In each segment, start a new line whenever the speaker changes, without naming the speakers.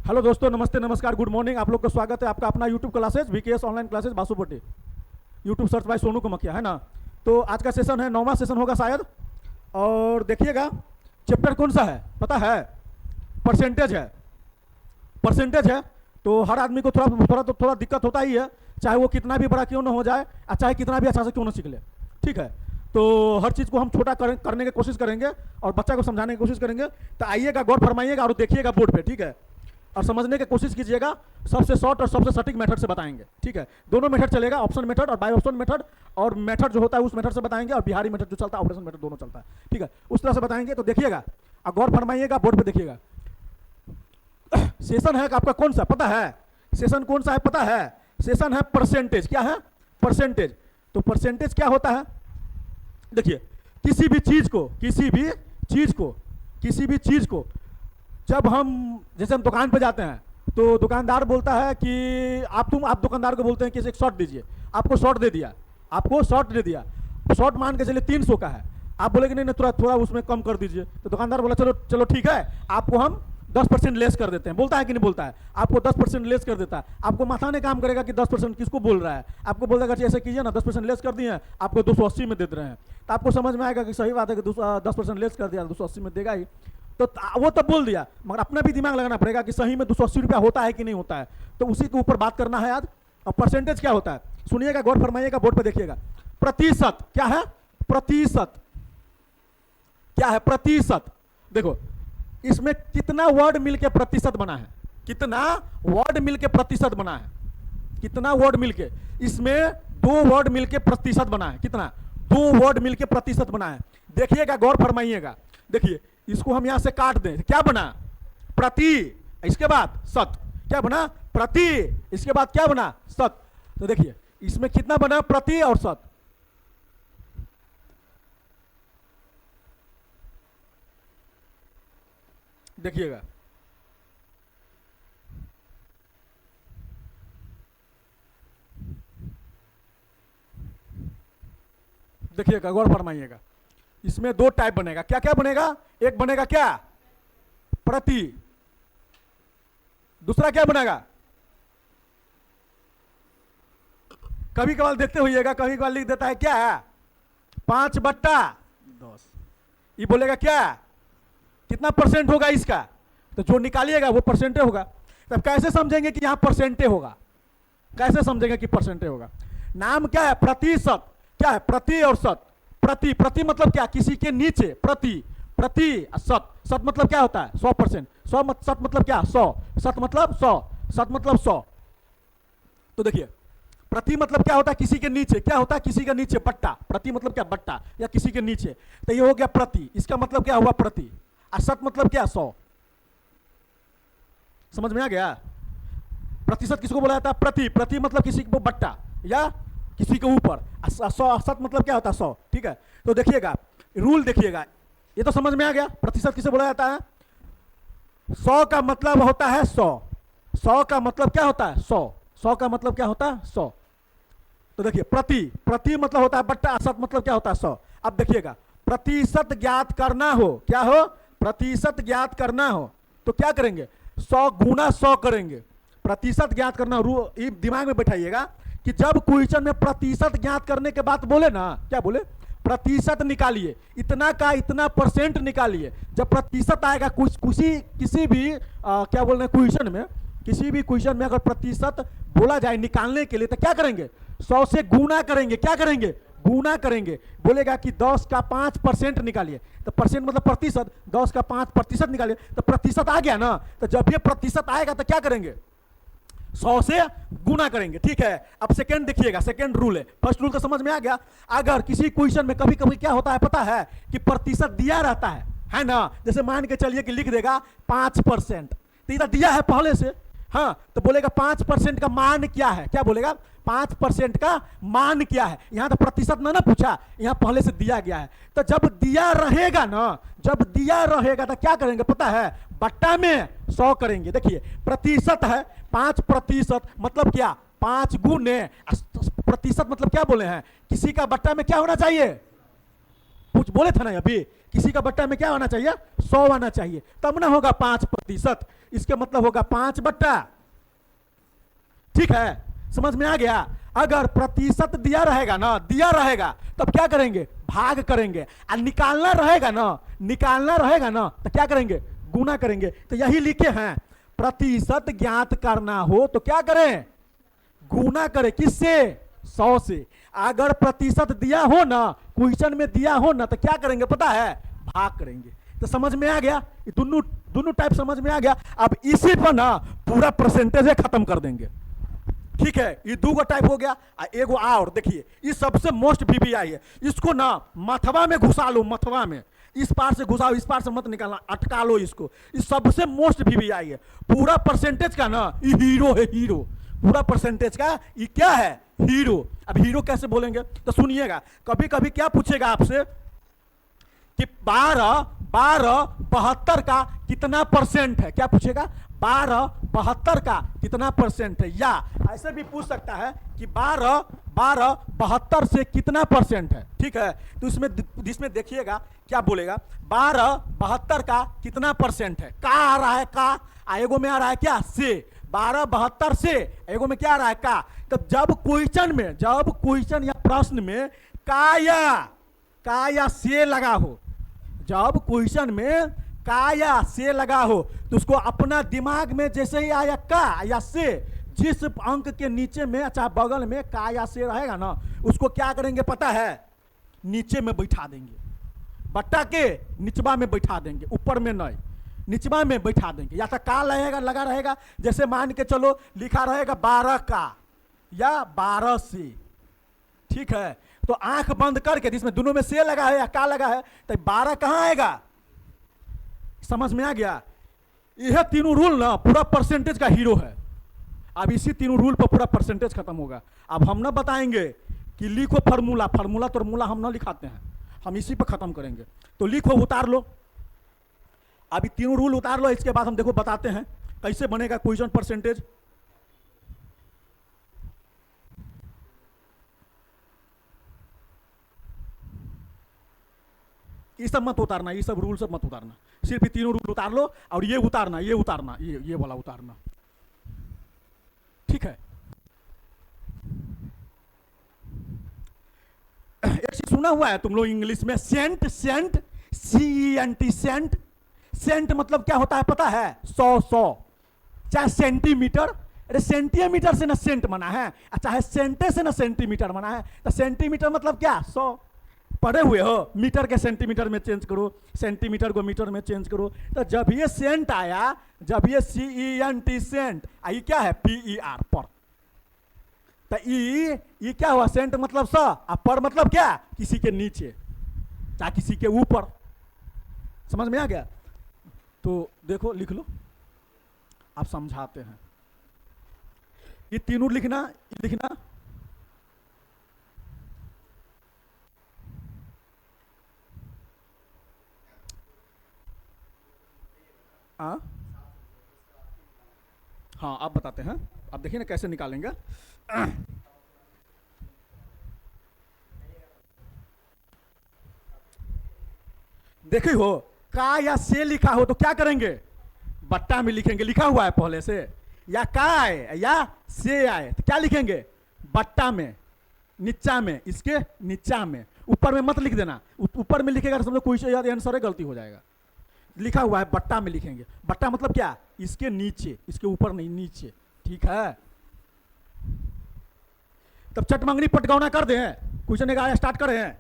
Hello दोस्तों, नमस्ते, नमस्कार, गुड मॉर्निंग। आप लोग का स्वागत है आपका अपना YouTube classes VKS online classes Basupatti. YouTube search by Sonu Kamkiya, है ना। तो आज का सेशन है, 9वां सेशन होगा शायद। और देखिएगा, चैप्टर कौन सा है पता है? परसेंटेज है। परसेंटेज है तो हर आदमी को थोड़ा दिक्कत होता ही है, चाहे वो कितना भी बड़ा क्यों ना हो जाए और चाहे कितना भी अच्छा से क्यों ना सीख ले। ठीक है, तो हर चीज़ को हम छोटा करने की कोशिश करेंगे और बच्चा को समझाने की कोशिश करेंगे। तो आइएगा, गौर फरमाइएगा और देखिएगा बोर्ड पे, ठीक है। और समझने की कोशिश कीजिएगा, सबसे शॉर्ट और सबसे सटीक मेथड से बताएंगे, ठीक है। दोनों मेथड चलेगा, ऑप्शन मेथड और बाय ऑप्शन मेथड। और मेथड जो होता है उस मेथड से बताएंगे और बिहारी मेथड जो चलता है, ऑपरेशन मेथड, दोनों चलता है, ठीक है। उस तरह से बताएंगे। तो देखिएगा और गौर फरमाइएगा, बोर्ड पे देखिएगा। सेशन है आपका कौन सा पता है? सेशन कौन सा है पता है? सेशन है परसेंटेज। क्या है? परसेंटेज। तो परसेंटेज क्या होता है? देखिए, किसी भी चीज को जब हम, जैसे हम दुकान पे जाते हैं तो दुकानदार बोलता है कि आप दुकानदार को बोलते हैं कि एक शॉर्ट दीजिए। आपको शॉर्ट दे दिया। शॉर्ट मान के चलिए 300 का है। आप बोले कि नहीं थोड़ा उसमें कम कर दीजिए। तो दुकानदार बोला चलो चलो ठीक है, आपको हम 10% लेस कर देते हैं। बोलता है कि नहीं बोलता है? आपको 10% लेस कर देता है। आपको माथा नहीं काम करेगा कि 10% किसको बोल रहा है। आपको बोल देगा ऐसे कीजिए ना, 10% लेस कर दिए हैं, आपको 280 में दे रहे हैं। तो आपको समझ में आएगा कि सही बात है कि 10% लेस कर दिया, 280 में देगा ही। तो वो तो बोल दिया, मगर अपना भी दिमाग लगाना पड़ेगा कि सही में 280 रुपया होता है कि नहीं होता है। तो उसी के ऊपर बात करना है आज। और परसेंटेज क्या होता है सुनिएगा, गौर फरमाइएगा, बोर्ड पे देखिएगा। प्रतिशत क्या है? प्रतिशत क्या है? प्रतिशत। देखो, इसमें कितना वर्ड मिलके प्रतिशत बना है? कितना वर्ड मिलके प्रतिशत बना है? कितना वर्ड मिलके? इसमें 2 वर्ड मिलके प्रतिशत बना है। कितना? 2 वर्ड मिलके प्रतिशत बना है। देखिएगा, गौर फरमाइएगा। देखिए, इसको हम यहां से काट दें, क्या बना? प्रति, इसके बाद सत। क्या बना? प्रति, इसके बाद क्या बना? सत। तो देखिए, इसमें कितना बना? प्रति और सत। देखिएगा, देखिएगा, गौर फरमाइएगा। इसमें 2 टाइप बनेगा। क्या क्या बनेगा? एक बनेगा क्या? प्रति। दूसरा क्या बनेगा? कभी कभार देखते होइएगा, कभी कभार लिख देता है क्या? 5/10। ये बोलेगा क्या? कितना परसेंट होगा इसका? तो जो निकालिएगा वो परसेंटे होगा। तब कैसे समझेंगे कि यहां परसेंटे होगा? कैसे समझेंगे कि परसेंटे होगा? नाम क्या है? प्रतिशत। क्या है? प्रति और सत। प्रति, प्रति मतलब क्या? किसी के नीचे। प्रति, प्रति सत। सत मतलब क्या होता है? 100%। सत मतलब क्या? 100। सत मतलब 100। सत मतलब 100। तो देखिए, प्रति मतलब क्या होता है? किसी के नीचे। क्या होता है? किसी के नीचे, बट्टा। प्रति मतलब क्या? बट्टा या किसी के नीचे। तो ये हो गया प्रति। इसका मतलब क्या हुआ? प्रति। और सत मतलब क्या? 100। समझ में आ गया? प्रतिशत किसको बोला जाता है? प्रति। प्रति मतलब किसी को बट्टा या किसी के ऊपर। 100, सत मतलब क्या होता है? 100। ठीक है, तो देखिएगा, रूल देखिएगा, ये तो समझ में आ गया। प्रतिशत किसे बोला जाता है? 100 का मतलब होता है 100। 100 का मतलब क्या होता है? 100। 100 का मतलब क्या होता है? 100। तो देखिए, प्रति, प्रति मतलब होता है बट्टा, सत मतलब क्या होता है? 100। अब देखिएगा, प्रतिशत ज्ञात करना हो, क्या हो? प्रतिशत ज्ञात करना हो तो क्या करेंगे? 100 गुना 100 करेंगे। प्रतिशत ज्ञात करना, ये दिमाग में बैठाइएगा कि जब क्वेश्चन में प्रतिशत ज्ञात करने के बाद बोले ना, क्या बोले? प्रतिशत निकालिए, इतना का इतना परसेंट निकालिए। जब प्रतिशत आएगा किसी भी क्या बोल रहे हैं क्वेश्चन में, किसी भी क्वेश्चन में अगर प्रतिशत बोला जाए निकालने के लिए तो क्या करेंगे? 100 से गुना करेंगे। क्या करेंगे? गुना करेंगे। बोलेगा कि 10 का 5% निकालिए, तो परसेंट मतलब प्रतिशत। 10 का 5% निकालिए तो प्रतिशत आ गया ना। तो जब ये प्रतिशत आएगा तो क्या करेंगे? 100 से गुना करेंगे। ठीक है, अब सेकंड देखिएगा, सेकंड रूल है। फर्स्ट रूल तो समझ में आ गया। अगर किसी क्वेश्चन में कभी कभी क्या होता है पता है? कि प्रतिशत दिया रहता है ना। जैसे मान के चलिए कि लिख देगा 5%, तो इधर दिया है पहले से। हाँ, तो बोलेगा 5% का मान क्या है? क्या बोलेगा? 5% का मान क्या है? यहां तो प्रतिशत ना पूछा, यहां पहले से दिया गया है। तो जब दिया रहेगा ना, जब दिया रहेगा तो क्या करेंगे पता है? बट्टा में 100 करेंगे। देखिए, प्रतिशत है 5%, मतलब क्या? 5 गुने प्रतिशत मतलब क्या बोले हैं? किसी का बट्टा में क्या होना चाहिए? कुछ बोले थे ना अभी किसी का बट्टा में क्या आना चाहिए, 100 आना चाहिए, तब ना होगा 5%। इसके मतलब होगा 5 बट्टा। ठीक है, समझ में आ गया। अगर प्रतिशत दिया रहेगा ना, दिया रहेगा, तब क्या करेंगे, भाग करेंगे। और निकालना रहेगा ना, निकालना रहेगा ना, तो क्या करेंगे, गुना करेंगे। तो यही लिखे हैं, प्रतिशत ज्ञात करना हो तो क्या करें, गुना करें। किससे, 100 से। अगर प्रतिशत दिया हो ना, क्वेश्चन में दिया हो ना, तो क्या करेंगे पता है, भाग करेंगे। तो समझ में आ गया, ये दोनों टाइप समझ में आ गया। अब इसी पर ना पूरा परसेंटेज खत्म कर देंगे। ठीक है, ये दो टाइप हो गया। एगो और देखिए, ये सबसे मोस्ट वीवीआई है। इसको ना मथवा में घुसा लो, मथवा में, इस पार से घुसाओ, इस पार से मत निकालना, अटका लो इसको। ये सबसे मोस्ट वीवीआई है। पूरा परसेंटेज का ना ये हीरो है, हीरो। पूरा परसेंटेज का ये क्या है, हीरो। अब हीरो कैसे बोलेंगे तो सुनिएगा। कभी कभी क्या पूछेगा आपसे कि 12 72 का कितना परसेंट है, क्या पूछेगा, 12 72 का कितना परसेंट है। या ऐसे भी पूछ सकता है कि 12 72 से कितना परसेंट है। ठीक है, तो इसमें देखिएगा क्या बोलेगा, 12 72 का कितना परसेंट है। का आ रहा है, का एगो में आ रहा है क्या, से। 12 72 से एगो में क्या आ रहा है, का। तब जब क्वेश्चन या प्रश्न में का या से लगा हो, जब क्वेश्चन में का या से लगा हो, तो उसको अपना दिमाग में जैसे ही आया का या से, जिस अंक के नीचे में चाहे बगल में का या से रहेगा ना, उसको क्या करेंगे पता है, नीचे में बैठा देंगे। बट्टा के निचवा में बैठा देंगे, ऊपर में नहीं, निचवा में बैठा देंगे। या तो का लगा रहेगा, जैसे मान के चलो लिखा रहेगा 12 का या 12 से। ठीक है, तो आंख बंद करके, जिसमें दोनों में से लगा है या का लगा है, तो 12 कहां आएगा, समझ में आ गया। यह तीनों रूल ना पूरा परसेंटेज का हीरो है। अब इसी तीनों रूल पर पूरा परसेंटेज खत्म होगा। अब हम ना बताएंगे कि लिखो फार्मूला हम ना लिखाते हैं, हम इसी पर खत्म करेंगे। तो लिखो, उतार लो, अभी तीनों रूल उतार लो। इसके बाद हम देखो बताते हैं कैसे बनेगा क्वेश्चन परसेंटेज। ये सब मत उतारना, ये सब रूल सब मत उतारना, सिर्फ ये तीनों रूल उतार लो। और ये उतारना, ये वाला उतारना। ठीक है, एक चीज सुना हुआ है तुम लोग इंग्लिश में, सेंट, CENT, सेंट मतलब क्या होता है पता है, 100 चाहे सेंटीमीटर। अरे सेंटीमीटर से ना सेंट बना है, चाहे सेंटे से ना सेंटीमीटर बना है। तो सेंटीमीटर मतलब क्या, 100। पढ़े हुए हो, मीटर के सेंटीमीटर में चेंज करो, सेंटीमीटर को मीटर में चेंज करो। तो जब ये सेंट आया, जब ये CENT सेंट, आई क्या है, PER पर। तो ये क्या हुआ, सेंट मतलब 100, और पर मतलब क्या, किसी के नीचे चाहे किसी के ऊपर। समझ में आ गया। तो देखो लिख लो, आप समझाते हैं। ये तीनों लिखना, हाँ आप बताते हैं, आप देखिए ना कैसे निकालेंगे। देखिए हो, का या से लिखा हो तो क्या करेंगे, बट्टा में लिखेंगे, लिखा हुआ है पहले से। या का आए या से आए तो क्या लिखेंगे, बट्टा में, नीचा में, इसके नीचा में। ऊपर में मत लिख देना, ऊपर में लिखेगा तो समझो कोई आंसर गलती हो जाएगा। लिखा हुआ है बट्टा में लिखेंगे। बट्टा मतलब क्या, इसके नीचे, इसके ऊपर नहीं, नीचे। ठीक है, तब चटमंगनी पटगौना कर दे, क्वेश्चन का स्टार्ट कर रहे हैं।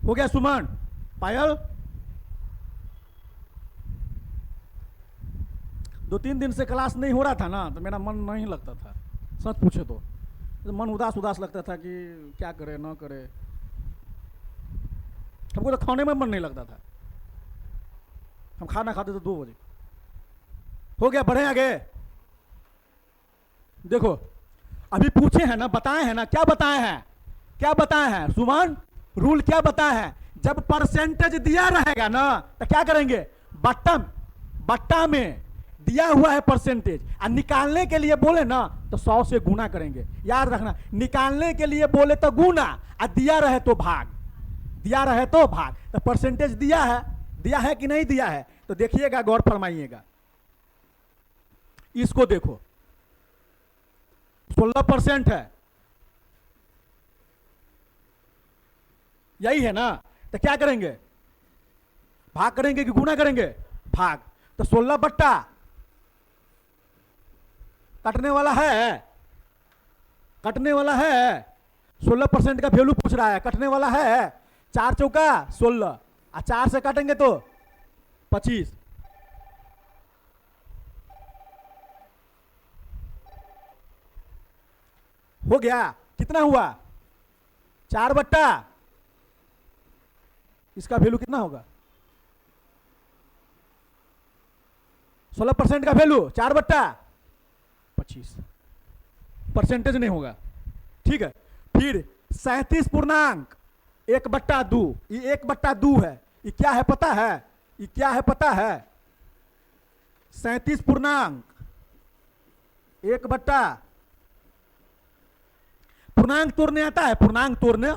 हो गया सुमन, पायल, 2-3 दिन से क्लास नहीं हो रहा था ना, तो मेरा मन नहीं लगता था, सच पूछे तो मन उदास लगता था कि क्या करे ना करे। हमको तो खाने में मन नहीं लगता था, हम खाना खाते थे 2 बजे। हो गया, बढ़े आगे। देखो अभी पूछे हैं ना, बताए हैं ना, क्या बताए हैं सुमन, रूल क्या बताए हैं। जब परसेंटेज दिया रहेगा ना तो क्या करेंगे, बट्टा बट्टा में दिया हुआ है परसेंटेज, और निकालने के लिए बोले ना तो 100 से गुना करेंगे। याद रखना, निकालने के लिए बोले तो गुना, और दिया रहे तो भाग, दिया रहे तो भाग। तो परसेंटेज दिया है कि नहीं दिया है, तो देखिएगा, गौर फरमाइएगा। इसको देखो 16% है, यही है ना, तो क्या करेंगे, भाग करेंगे कि गुना करेंगे, भाग। तो 16 बट्टा कटने वाला है, कटने वाला है, 16% का वैल्यू पूछ रहा है, कटने वाला है, 4 चौका 16, और 4 से काटेंगे तो 25। हो गया, कितना हुआ, 4 बट्टा, इसका वैल्यू कितना होगा, 16% का वैल्यू 4 बट्टा 25, परसेंटेज नहीं होगा, ठीक है। फिर 37 पूर्णांक 1/2, ये 1/2 है, ये क्या है पता है, ये क्या है पता है, 37 पूर्णांक 1/, पूर्णांक तोड़ने आता है, पूर्णांक तोड़ने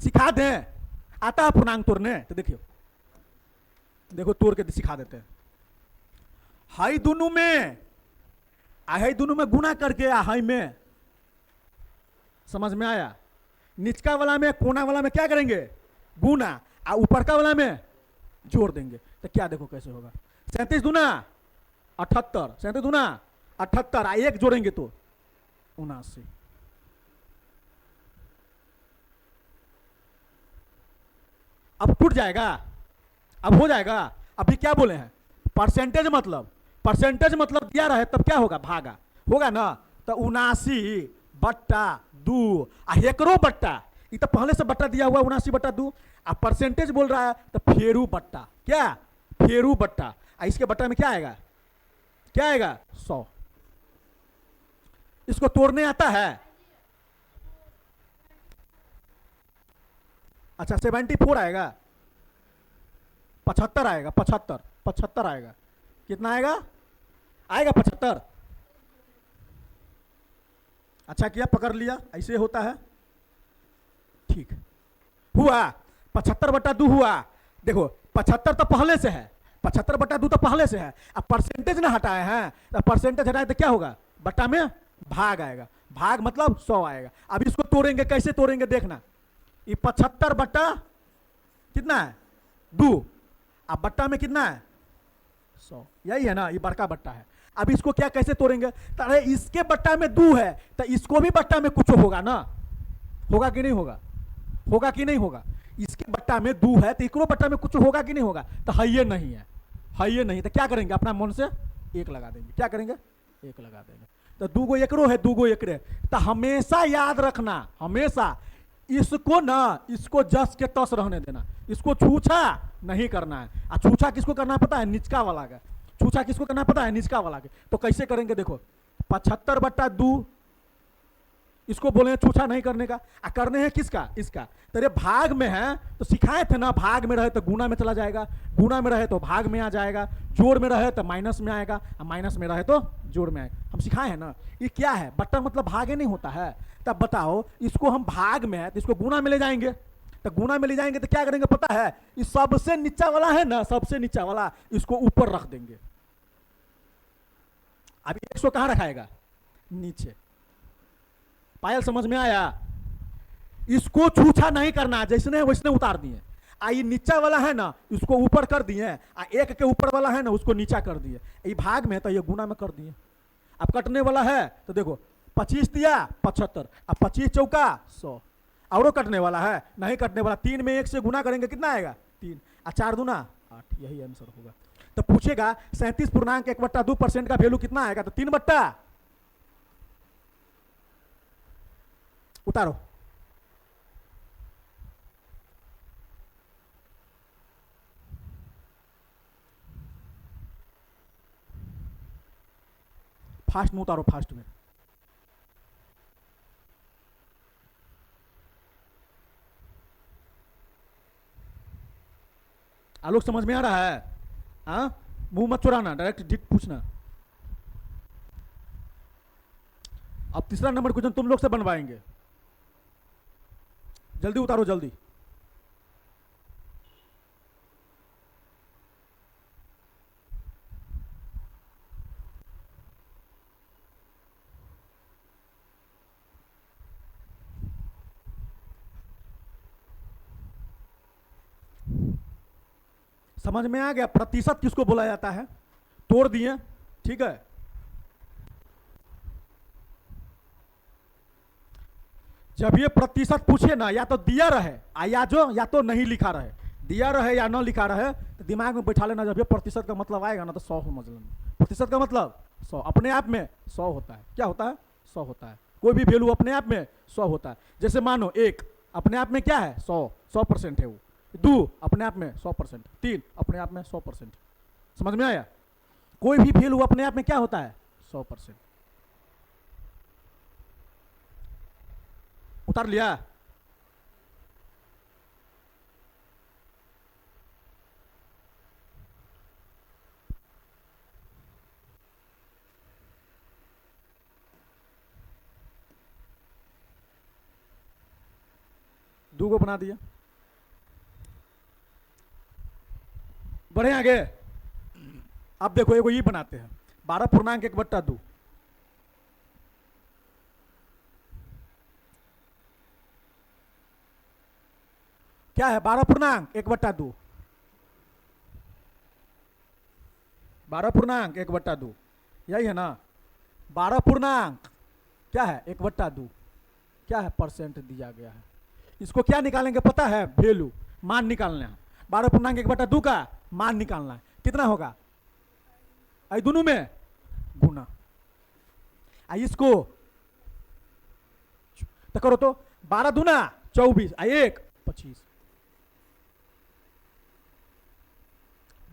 सिखा दें, आता है पूर्णांक तोड़ने, तो देखियो, देखो तोड़ के सिखा देते हैं। हाई दोनों में, हाई दोनों में गुना करके हाई में, समझ में आया, निचका वाला में, कोना वाला में क्या करेंगे, गुना, और ऊपर का वाला में जोड़ देंगे। तो क्या देखो कैसे होगा, 37 दूना 78, 37 दूना 78, एक जोड़ेंगे तो 79। अब टूट जाएगा, अब हो जाएगा। अभी क्या बोले हैं, परसेंटेज मतलब दिया रहे तब क्या होगा, भागा होगा ना, तो 79/2, एकरो बट्टा, ये तो पहले से बट्टा दिया हुआ 79/2, अब परसेंटेज बोल रहा है तो फेरू बट्टा, क्या फेरू बट्टा, इसके बट्टा में क्या आएगा, क्या आएगा 100। इसको तोड़ने आता है, अच्छा 74 आएगा, 75 आएगा, 75 आएगा, कितना आएगा, आएगा 75। अच्छा किया, पकड़ लिया, ऐसे होता है, ठीक हुआ, 75/2 हुआ। देखो 75 तो पहले से है, 75/2 तो पहले से है, अब परसेंटेज ना हटाए हैं, तो परसेंटेज हटाए तो क्या होगा, बट्टा में भाग आएगा, भाग मतलब 100 आएगा। अब इसको तोड़ेंगे, कैसे तोड़ेंगे देखना, ये 75 बट्टा कितना है 2, अब बट्टा में कितना है 100, यही है ना, ये बड़का बट्टा है। अब इसको क्या कैसे तोड़ेंगे, अरे इसके बट्टा में 2 है तो इसको भी बट्टा में कुछ होगा ना, होगा कि नहीं होगा, होगा कि नहीं होगा, इसके बट्टा में 2 है तो इकरो बट्टा में कुछ होगा कि नहीं होगा, तो है ये नहीं है, है ये नहीं, तो क्या करेंगे, अपना मन से 1 लगा देंगे, क्या करेंगे 1 लगा देंगे। तो 2 गो एकरो है, 2 गो एकरे, तो हमेशा याद रखना, हमेशा इसको ना, इसको जस के तस रहने देना, इसको छूछा नहीं करना है। और छूछा किसको करना पता है, निचका वाला का, छूछा किसको करना पता है, निचका वाला के। तो कैसे करेंगे देखो, 75/2, इसको बोले छूछा नहीं करने का, करने हैं किसका, इसका। तेरे भाग में है तो सिखाए थे ना, भाग में रहे तो गुना में चला जाएगा, गुना में रहे तो भाग में आ जाएगा, जोड़ में रहे तो माइनस में आएगा, माइनस में रहे तो जोड़ में आएगा, हम सिखाए हैं ना। ये क्या है, बट्टा मतलब भागे नहीं होता है। तब बताओ, इसको हम भाग में है तो इसको गुना में ले जाएंगे, तो गुना में ले जाएंगे तो क्या करेंगे पता है, इस सबसे नीचा वाला है ना, सबसे नीचा वाला इसको ऊपर रख देंगे। अब 100 कहां रखाएगा, नीचे। पायल समझ में आया, इसको छूछा नहीं करना, जैसने वैसने उतार दिए। ये नीचा वाला है ना, इसको ऊपर कर दिए, 1 के ऊपर वाला है ना, उसको नीचा कर दिए। ये भाग में तो ये गुना में कर दिए। अब कटने वाला है तो देखो 25 दिया 75, अब 25 चौका 100, और कटने वाला है, नहीं कटने वाला, 3 में 1 से गुना करेंगे कितना आएगा 3, 4 दूना 8, यही आंसर होगा। तो पूछेगा 37.1/2% का वैल्यू कितना आएगा, तो 3 बट्टा, उतारो, फास्ट में उतारो, फास्ट में। आलोक समझ में आ रहा है? हाँ, मुंह मत चुराना, डायरेक्ट ठीक पूछना। अब तीसरा नंबर क्वेश्चन तुम लोग से बनवाएंगे, जल्दी उतारो जल्दी। समझ में आ गया प्रतिशत किसको बोला जाता है? तोड़ दिए, ठीक है। जब ये प्रतिशत पूछे ना, या तो दिया रहे या तो नहीं लिखा रहे, दिया रहे या ना लिखा रहे, तो दिमाग में बैठा लेना, जब ये प्रतिशत का मतलब आएगा ना तो 100 समझ लेना। प्रतिशत का मतलब 100, अपने आप में 100 होता है। क्या होता है? 100 होता है। कोई भी वैल्यू अपने आप में 100 होता है। जैसे मानो 1 अपने आप में क्या है? 100% है वो। 2 अपने आप में 100%, 3 अपने आप में 100%। समझ में आया? कोई भी वैल्यू अपने आप में क्या होता है? 100%। उतार लिया? दो को बना दिया। बढ़े आगे। अब देखो एगो ये बनाते हैं, 12.1/2। क्या है? 12.1/2। 12.1/2 यही है ना? 12 क्या है? 1/2 क्या है? परसेंट दिया गया है। इसको क्या निकालेंगे पता है? वैल्यू, मान निकालना है। 12.1/2 का मान निकालना है। कितना होगा? आई दोनों में गुना। आई इसको तो करो तो 12 दूना 24, आई 1 25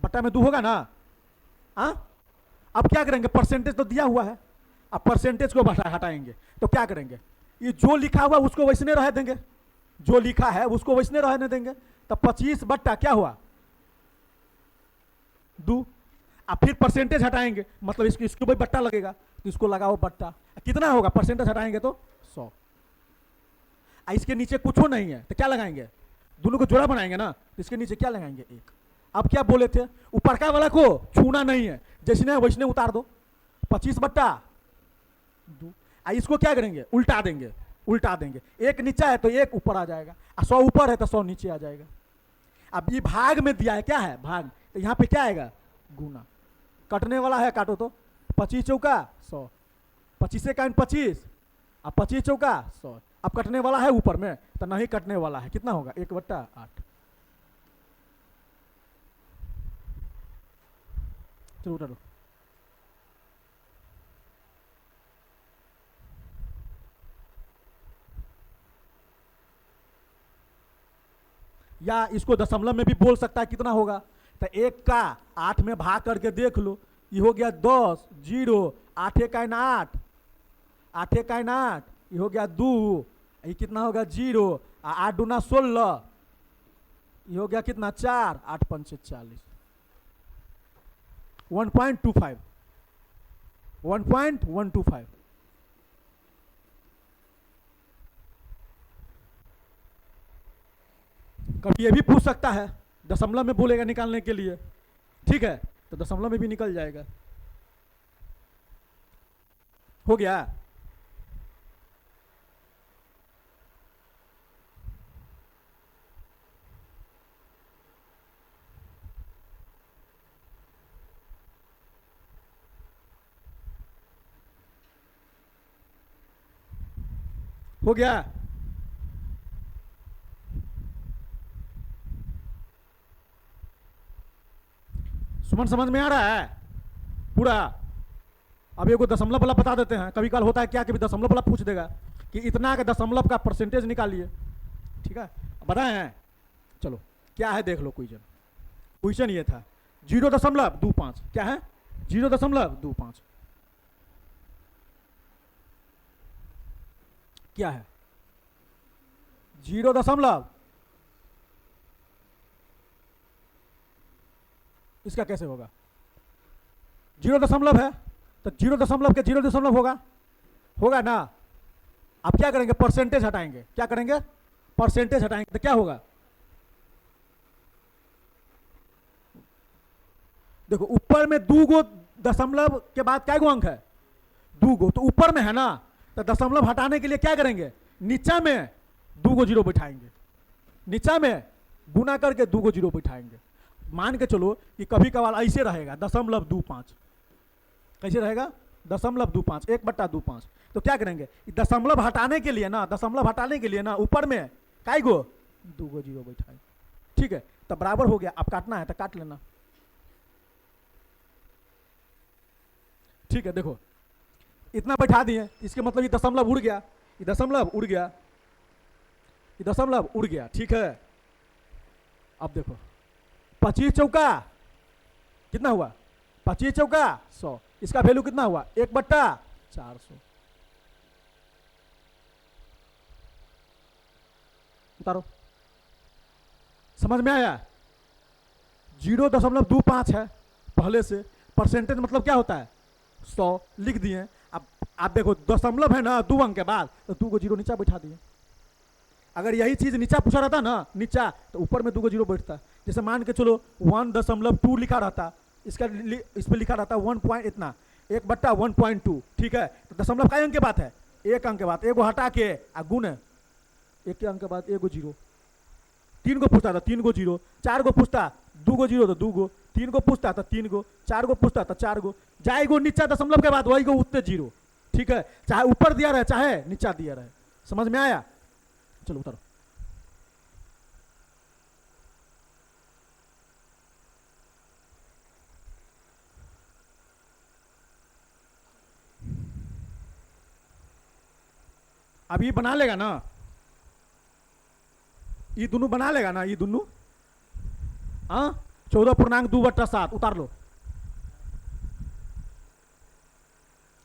बट्टा में 2 होगा ना? हाँ, अब क्या करेंगे? परसेंटेज तो दिया हुआ है, अब परसेंटेज को हटाएंगे तो क्या करेंगे? ये जो लिखा हुआ उसको वैसने रह देंगे, जो लिखा है उसको वैसने रहने देंगे। तो 25 बट्टा क्या हुआ? 2। अब फिर परसेंटेज हटाएंगे, मतलब इसको भाई बट्टा लगेगा, तो इसको लगाओ बट्टा। कितना होगा? परसेंटेज हटाएंगे तो 100। इसके नीचे कुछ नहीं है तो क्या लगाएंगे? दोनों को जोड़ा बनाएंगे ना, तो इसके नीचे क्या लगाएंगे? 1। अब क्या बोले थे? ऊपर का वाला को छूना नहीं है, जैसने वैसने उतार दो। 25/2। इसको क्या करेंगे? उल्टा देंगे, उल्टा देंगे। 1 नीचा है तो 1 ऊपर आ जाएगा, 100 ऊपर है तो 100 नीचे आ जाएगा। अब ये भाग में दिया है, क्या है? भाग। तो यहाँ पे क्या आएगा? गुना। कटने वाला है, काटो तो। 25 चौका 100, 25 से 25, अब 25 चौका 100। अब कटने वाला है ऊपर में तो नहीं कटने वाला है, कितना होगा? 1/8। चलो उठा लो। या इसको दशमलव में भी बोल सकता है, कितना होगा? तो 1 का 8 में भाग करके देख लो, ये हो गया 10, 0, 8 1 8, 8 1 8, ये हो गया 2, ये कितना होगा? 0, 8 दूना 16, ये हो गया कितना? 4, 8 5 40, 1.25, 1.125। कभी ये भी पूछ सकता है, दशमलव में बोलेगा निकालने के लिए, ठीक है? तो दशमलव में भी निकल जाएगा। हो गया? हो गया? सुमन समझ में आ रहा है पूरा? अब एगो दशमलव वाला बता देते हैं। कभी कल होता है क्या कि दशमलव वाला पूछ देगा कि इतना का दशमलव का परसेंटेज निकालिए, ठीक है? बताए हैं? चलो क्या है देख लो क्वेश्चन। क्वेश्चन ये था 0.25। क्या है? 0.25। क्या है? 0. इसका कैसे होगा? 0 है तो 0 के 0 होगा, होगा ना। आप क्या करेंगे? परसेंटेज हटाएंगे। क्या करेंगे? परसेंटेज हटाएंगे तो क्या होगा? देखो ऊपर में 2 दशमलव के बाद क्या अंक है? 2 तो ऊपर में है ना, तो दशमलव हटाने के लिए क्या करेंगे? नीचा में 2 जीरो बैठाएंगे, नीचा में गुना करके 2 जीरो बैठाएंगे। मान के चलो कि कभी कभार ऐसे रहेगा 0.25, कैसे रहेगा? 0.25, 1/25। तो क्या करेंगे? दशमलव हटाने के लिए ना, दशमलव हटाने के लिए ना ऊपर में काय गो 2 जीरो बैठाएंगे। ठीक है, तो बराबर हो गया। अब काटना है तो काट लेना। ठीक है, देखो इतना बैठा दिए, इसके मतलब ये दशमलव उड़ गया, ये दशमलव उड़ गया, ये दशमलव उड़ गया। ठीक है, अब देखो 25 चौका कितना हुआ? 25 चौका 100, इसका वैल्यू कितना हुआ? 1/400। उतारो, समझ में आया? 0.25 है पहले से, परसेंटेज मतलब क्या होता है? 100 लिख दिए। अब आप देखो दशमलव है ना 2 अंक के बाद, तो 2 जीरो नीचा बैठा दिए। अगर यही चीज नीचा पूछा रहता ना, नीचा, तो ऊपर में 2 जीरो बैठता। जैसे मान के चलो 1.2 लिखा रहता, इसका इस पर लिखा रहता 1 पॉइंट इतना, 1/1.2। ठीक है, तो दशमलव का अंक के बाद है? 1 अंक के बाद, एगो हटा के गुण है, 1 अंक के बाद 1 जीरो। 3 को पूछता था 3 जीरो, 4 को पूछता 2 जीरो तो 2, 3 को पूछता था 3, 4 को पूछता था 4, जाएगो नीचा दशमलव के बाद वही गो उतने जीरो। ठीक है, चाहे ऊपर दिया रहे चाहे नीचा दिया रहे। समझ में आया? चलो उतारो। अब ये बना लेगा ना, ये दोनों बना लेगा ना, ये दोनों। हाँ, 14.2/7 उतार लो।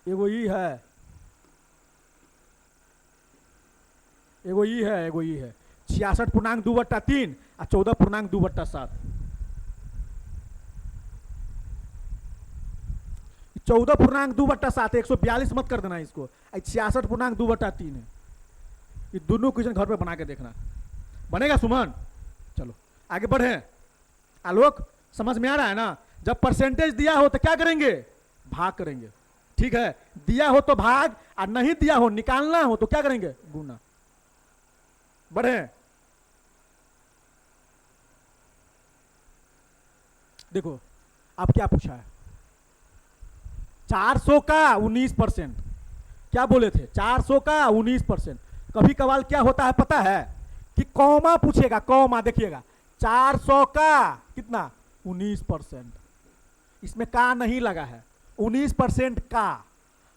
एगो ई है, एगो ई है, एगो ई है। 66.2/3 और 14.2/7। 14.2/7, 142 मत कर देना इसको। 66.2/3 है। ये दोनों क्वेश्चन घर पे बना के देखना, बनेगा सुमन? चलो आगे बढ़े। आलोक समझ में आ रहा है ना? जब परसेंटेज दिया हो तो क्या करेंगे? भाग करेंगे। ठीक है, दिया हो तो भाग, और नहीं दिया हो निकालना हो तो क्या करेंगे? गुना। बढ़े, देखो अब क्या पूछा है? 400 का 19%। क्या बोले थे? 400 का 19%। कभी कभार क्या होता है पता है? कि कॉमा पूछेगा, कॉमा देखिएगा, 400 का कितना? 19%। इसमें का नहीं लगा है, 19% का।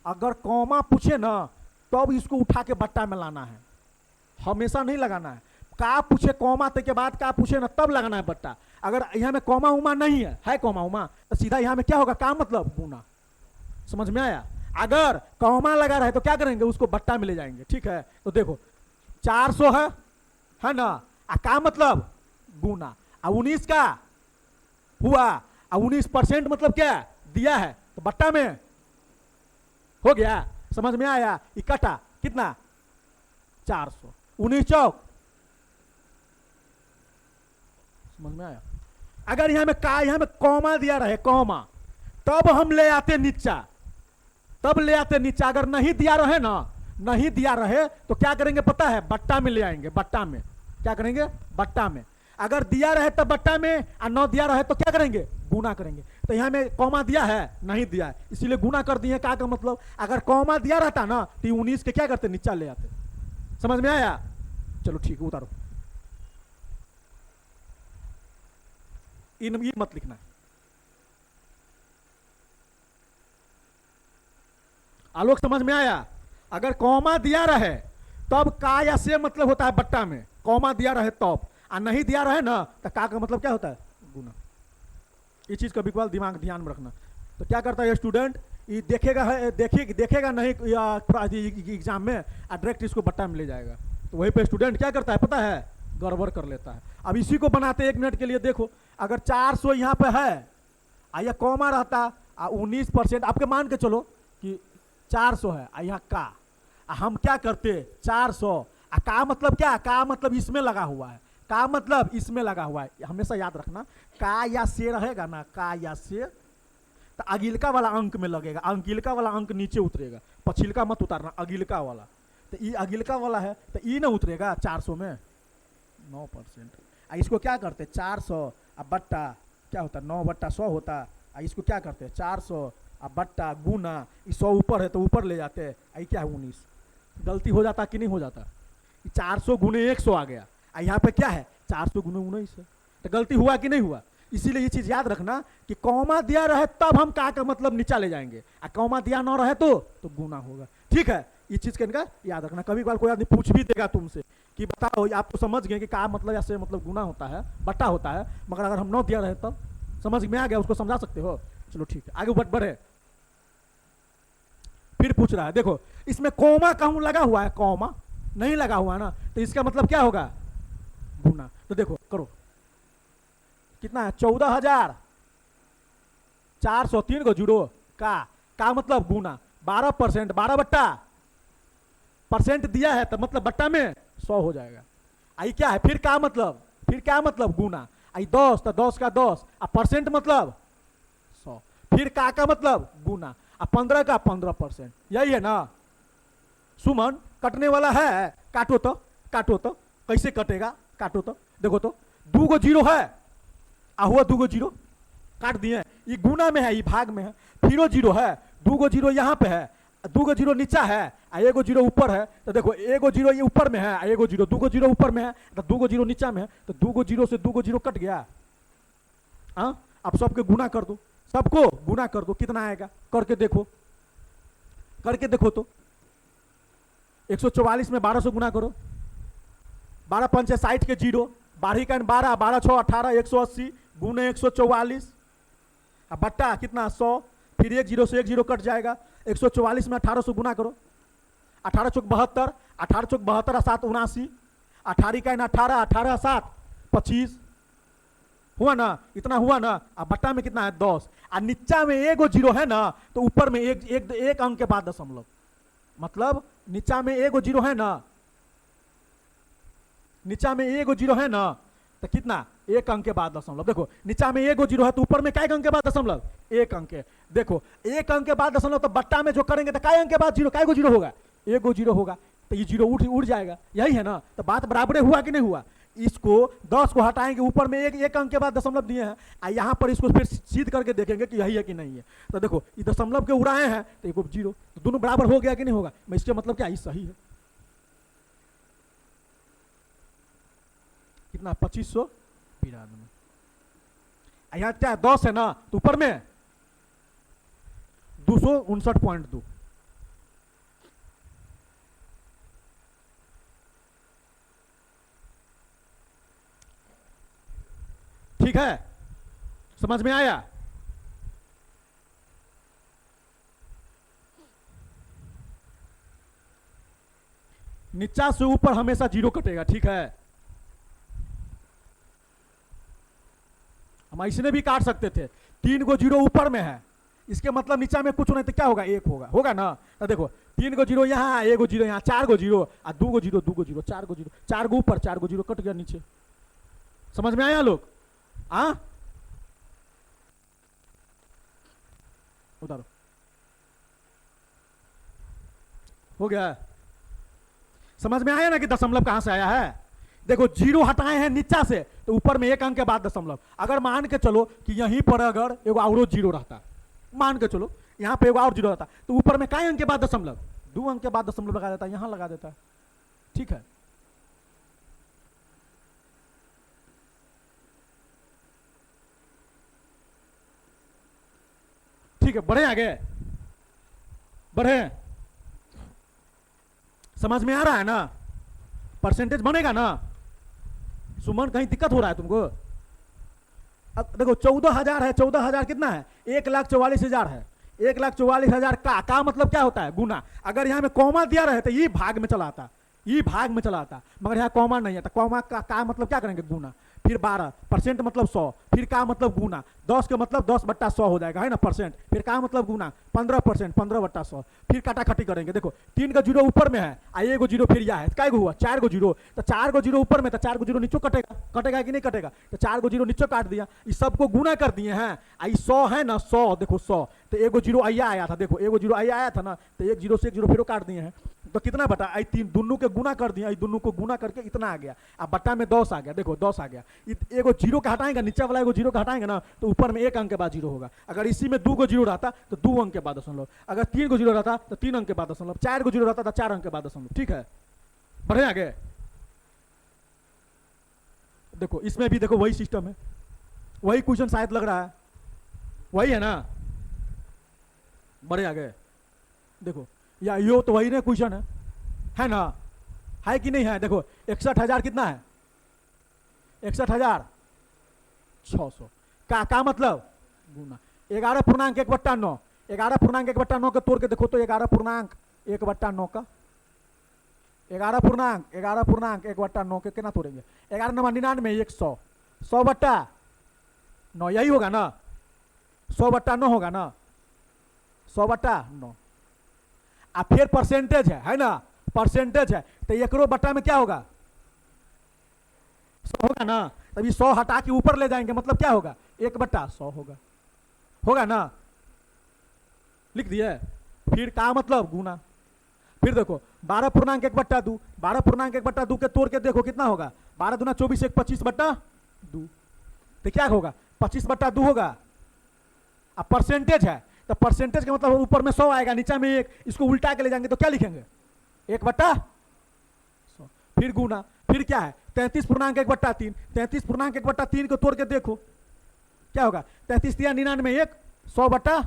अगर कॉमा पूछे ना तब इसको उठा के बट्टा में लाना है, हमेशा नहीं लगाना है। का पूछे कॉमा के बाद का पूछे ना तब लगाना है बट्टा। अगर यहाँ में कॉमा उमा नहीं है, है कॉमा उमा, तो सीधा यहाँ में क्या होगा? का मतलब गुना। समझ में आया? अगर कॉमा लगा रहे तो क्या करेंगे? उसको बट्टा में ले जाएंगे। ठीक है, तो देखो 400 है ना, का मतलब गुना, 19 का हुआ, 19% मतलब क्या? दिया है तो बट्टा में हो गया। समझ में आया? इकट्ठा कितना? 400, 19 चौक। समझ में आया? अगर यहाँ में का, यहाँ में कॉमा दिया रहे, कॉमा, तब हम ले आते नीचा, तब ले आते नीचा। अगर नहीं दिया रहे ना, नहीं दिया रहे तो क्या करेंगे पता है? बट्टा में ले आएंगे, बट्टा में। क्या करेंगे? बट्टा में। अगर दिया रहे तब बट्टा में, और न दिया रहे तो क्या करेंगे? गुना करेंगे। तो यहाँ में कॉमा दिया है, नहीं दिया है, इसीलिए गुना कर दिए। का मतलब अगर कॉमा दिया रहता ना तो 19 के क्या करते? नीचा ले आते। समझ में आया? चलो ठीक है, उतारो। ये मत लिखना। आलोक समझ में आया? अगर कॉमा दिया रहे तब का या से मतलब होता है बट्टा में, कॉमा दिया रहे तब, और नहीं दिया रहे ना तो का मतलब क्या होता है? गुना। ये चीज कभी कभार दिमाग ध्यान में रखना। तो क्या करता है स्टूडेंट? ये देखेगा है, देखेगा नहीं एग्जाम में, और डायरेक्ट इसको बट्टा में ले जाएगा। तो वहीं पे स्टूडेंट क्या करता है पता है? गड़बड़ कर लेता है। अब इसी को बनाते 1 मिनट के लिए देखो। अगर 400 यहाँ पे है यहाँ कॉमा रहता 19%, आपके मान के चलो कि 400 है, यहाँ का हम क्या करते 400, का मतलब क्या, का मतलब इसमें लगा हुआ है, का मतलब इसमें लगा हुआ है, हमेशा याद रखना, का या से रहेगा ना, का या से, तो अगिलका वाला अंक में लगेगा, अगिलका वाला अंक नीचे उतरेगा, पछिलका मत उतारना, अगिलका वाला, तो ये अगिलका वाला है तो ई ना उतरेगा 400 में 9%। इसको क्या करते 400 अब बट्टा क्या होता 9/100 होता, इसको क्या करते 400 अब बट्टा गुना, 100 ऊपर है तो ऊपर ले जाते हैं, आई क्या है 19, गलती हो जाता कि नहीं हो जाता, 400 गुने 100 आ गया, यहाँ पे क्या है 400 गुने 19 है, तो गलती हुआ कि नहीं हुआ। इसीलिए ये चीज याद रखना कि कॉमा दिया रहे तब हम का मतलब नीचा ले जाएंगे, और कॉमा दिया ना रहे तो गुना होगा, ठीक है। ये चीज का याद रखना, कभी कभार कोई आदमी पूछ भी देगा तुमसे कि बताओ, आप तो समझ गए कि का मतलब ऐसे मतलब गुना होता है, बट्टा होता है, मगर अगर हम 9 दिया रहे तब समझ में आ गया, उसको समझा सकते हो, चलो ठीक है आगे बढ़े। फिर पूछ रहा है, देखो इसमें कॉमा कहूं लगा हुआ है, कॉमा नहीं लगा हुआ है ना, तो इसका मतलब क्या होगा गुना, तो देखो करो कितना है 14,400, 3 को जीरो का मतलब गुना 12%, 12% दिया है तो मतलब बट्टा में 100 हो जाएगा। आई क्या है फिर क्या मतलब गुना, आई 10 तो 10 का 10, अब परसेंट मतलब 100, फिर का मतलब गुना, अब 15 का 15%, यही है ना। सुमन कटने वाला है, काटो तो कैसे कटेगा, काटो तो देखो तो 2 को जीरो है, हुआ 2 को जीरो काट दिए, ये गुना में है, ये भाग में है, फिर जीरो है, 2 को जीरो यहाँ पे है, 2 को जीरो नीचा है, 1 को जीरो ऊपर है, तो देखो 1 को जीरो ये ऊपर में है, 1 को जीरो 2 को जीरो ऊपर में है, तो 2 को जीरो नीचा में है, तो 2 को जीरो से 2 को जीरो कट गया। हाँ अब सबके गुना कर दो, सबको गुना कर दो, कितना आएगा करके देखो तो 144 में 1200 गुना करो, 12 पंच 60 के जीरो, 12 का 12, 12 6 18, 180 गुने 144, अब बट्टा कितना 100, फिर 1 जीरो से 1 जीरो कट जाएगा, 144 में 1800 गुना करो, 18 चौक 72, 18 चौक 72 7 79, 18 का 18, 18 7 25 हुआ ना, इतना हुआ ना। अब बट्टा में कितना है 10, और नीचा में 1 जीरो है ना, तो ऊपर में एक अंक के बाद दशमलव, मतलब नीचा में 1 जीरो है ना, नीचा में 1 जीरो है ना, तो कितना 1 अंक के बाद दशमलव, देखो नीचा में 1 जीरो है तो ऊपर में काय अंक के बाद दशमलव 1 अंक है, देखो 1 अंक के बाद दशमलव, तो बट्टा में जो करेंगे तो काय अंक के बाद जीरो, काय को जीरो होगा 1 जीरो होगा, तो ये जीरो उड़ जाएगा, यही है ना। तो बात बराबर हुआ कि नहीं हुआ। इसको 10 को हटाएंगे, ऊपर में एक अंक के बाद दशमलव दिए हैं, यहाँ पर इसको फिर सिद्ध करके देखेंगे कि यही है कि नहीं है, तो देखो ये दशमलव के उड़ाए हैं तो एक जीरो, तो दोनों बराबर हो गया कि नहीं होगा। मैं इसके मतलब क्या, ये सही है, कितना 2592, यहाँ क्या 10 है ना, तो ऊपर में 259.2, ठीक है, समझ में आया। नीचा से ऊपर हमेशा जीरो कटेगा, ठीक है। हम इसने भी काट सकते थे, 3 को जीरो ऊपर में है, इसके मतलब नीचा में कुछ नहीं तो क्या होगा 1 होगा ना। तो देखो 3 को जीरो यहाँ, 1 को जीरो यहाँ, 4 को जीरो और 2 को जीरो, 2 को जीरो, 4 को जीरो, 4 को ऊपर, 4 को जीरो कट गया नीचे। समझ में आया लोग? उतारो, हो गया। समझ में आया ना कि दशमलव कहां से आया है। देखो जीरो हटाए हैं नीचा से, तो ऊपर में 1 अंक के बाद दशमलव। अगर मान के चलो कि यहीं पर अगर एगो और जीरो रहता, मान के चलो यहाँ पे एगो और जीरो रहता, तो ऊपर में काय अंक के बाद दशमलव, 2 अंक के बाद दशमलव लगा देता, यहां लगा देता, ठीक है। ठीक है, बढ़े आगे, बढ़े। समझ में आ रहा है ना, परसेंटेज बनेगा ना। सुमन कहीं दिक्कत हो रहा है तुमको? अब देखो 14,000 है, 14,000 कितना है 1,44,000 है, 1,44,000 का मतलब क्या होता है गुना। अगर यहाँ में कॉमा दिया रहे तो ये भाग में चला आता, ये भाग में चला आता, मगर यहाँ कॉमा नहीं है, तो कॉमा का मतलब क्या करेंगे गुना। फिर 12, परसेंट मतलब 100, फिर का मतलब गुना, 10 के मतलब 10/100 हो जाएगा, है ना, परसेंट, फिर का मतलब गुना 15%, 15/100, फिर काटाकाटी करेंगे। देखो 3 का जीरो ऊपर में है, आ एगो जीरो फिर यह है, काय गो हुआ 4 गो जीरो, तो 4 गो जीरो ऊपर में, तो 4 गो जीरो नीचे कटेगा, कटेगा कि नहीं कटेगा, तो 4 गो जीरो नीचे काट दिया, इस सबको गुना कर दिए हैं, आई 100 है ना, 100 देखो 100, तो एगो जीरो आया था, देखो एगो जीरो आया था ना, तो एक जीरो से एक जीरो फिर काट दिए हैं, तो कितना बटा, आई 3 दोनों के गुना कर दिया, आई दोनों को गुना करके इतना आ गया, अब बट्टा में 10 आ गया, देखो 10 आ गया, एगो जीरो का हटाएंगे, नीचे वाला एगो जीरो का हटाएंगे ना, तो ऊपर में 1 अंक के बाद जीरो होगा। अगर इसी में 2 गो जीरो रहता तो 2 अंक के बाद दशमलव, अगर 3 गो जीरो रहता तो 3 अंक के बाद दशमलव, 4 गो जीरो रहता तो 4 अंक के बाद दशमलव। ठीक है, बढ़े आगे। देखो इसमें भी देखो वही सिस्टम है, वही क्वेश्चन शायद लग रहा है, वही है ना, बढ़े आगे। देखो या यो तो वही ना क्वेश्चन है ना, है कि नहीं है। देखो 61,000 कितना है, 61,600 का मतलब गुना 11.1/9, 11.1/9 के तोड़ के देखो तो 11.1/9 का 11.1/9 के कितना तोड़ेंगे, 11 9 99, 100, 100/9 यही होगा ना, 100/9 होगा ना, 100/9। अब फिर परसेंटेज है ना, परसेंटेज है, तो एकरो बट्टा में क्या होगा, 100 होगा ना, तभी 100 हटा के ऊपर ले जाएंगे, मतलब क्या होगा, 1/100 होगा ना, लिख दिए। फिर का मतलब गुना, फिर देखो 12.1/2, 12.1/2 के तोड़ के देखो कितना होगा, 12 दूना 24, 1 25/2, तो क्या होगा 25/2 होगा। अब परसेंटेज है, तो परसेंटेज का मतलब ऊपर में 100 आएगा, नीचे में 1, इसको उल्टा के ले जाएंगे तो क्या लिखेंगे, 1/100, फिर गुना, फिर क्या है 33.1/3, 33.1/3 को तोड़ के देखो क्या होगा, 33 3 99, 1 100/3,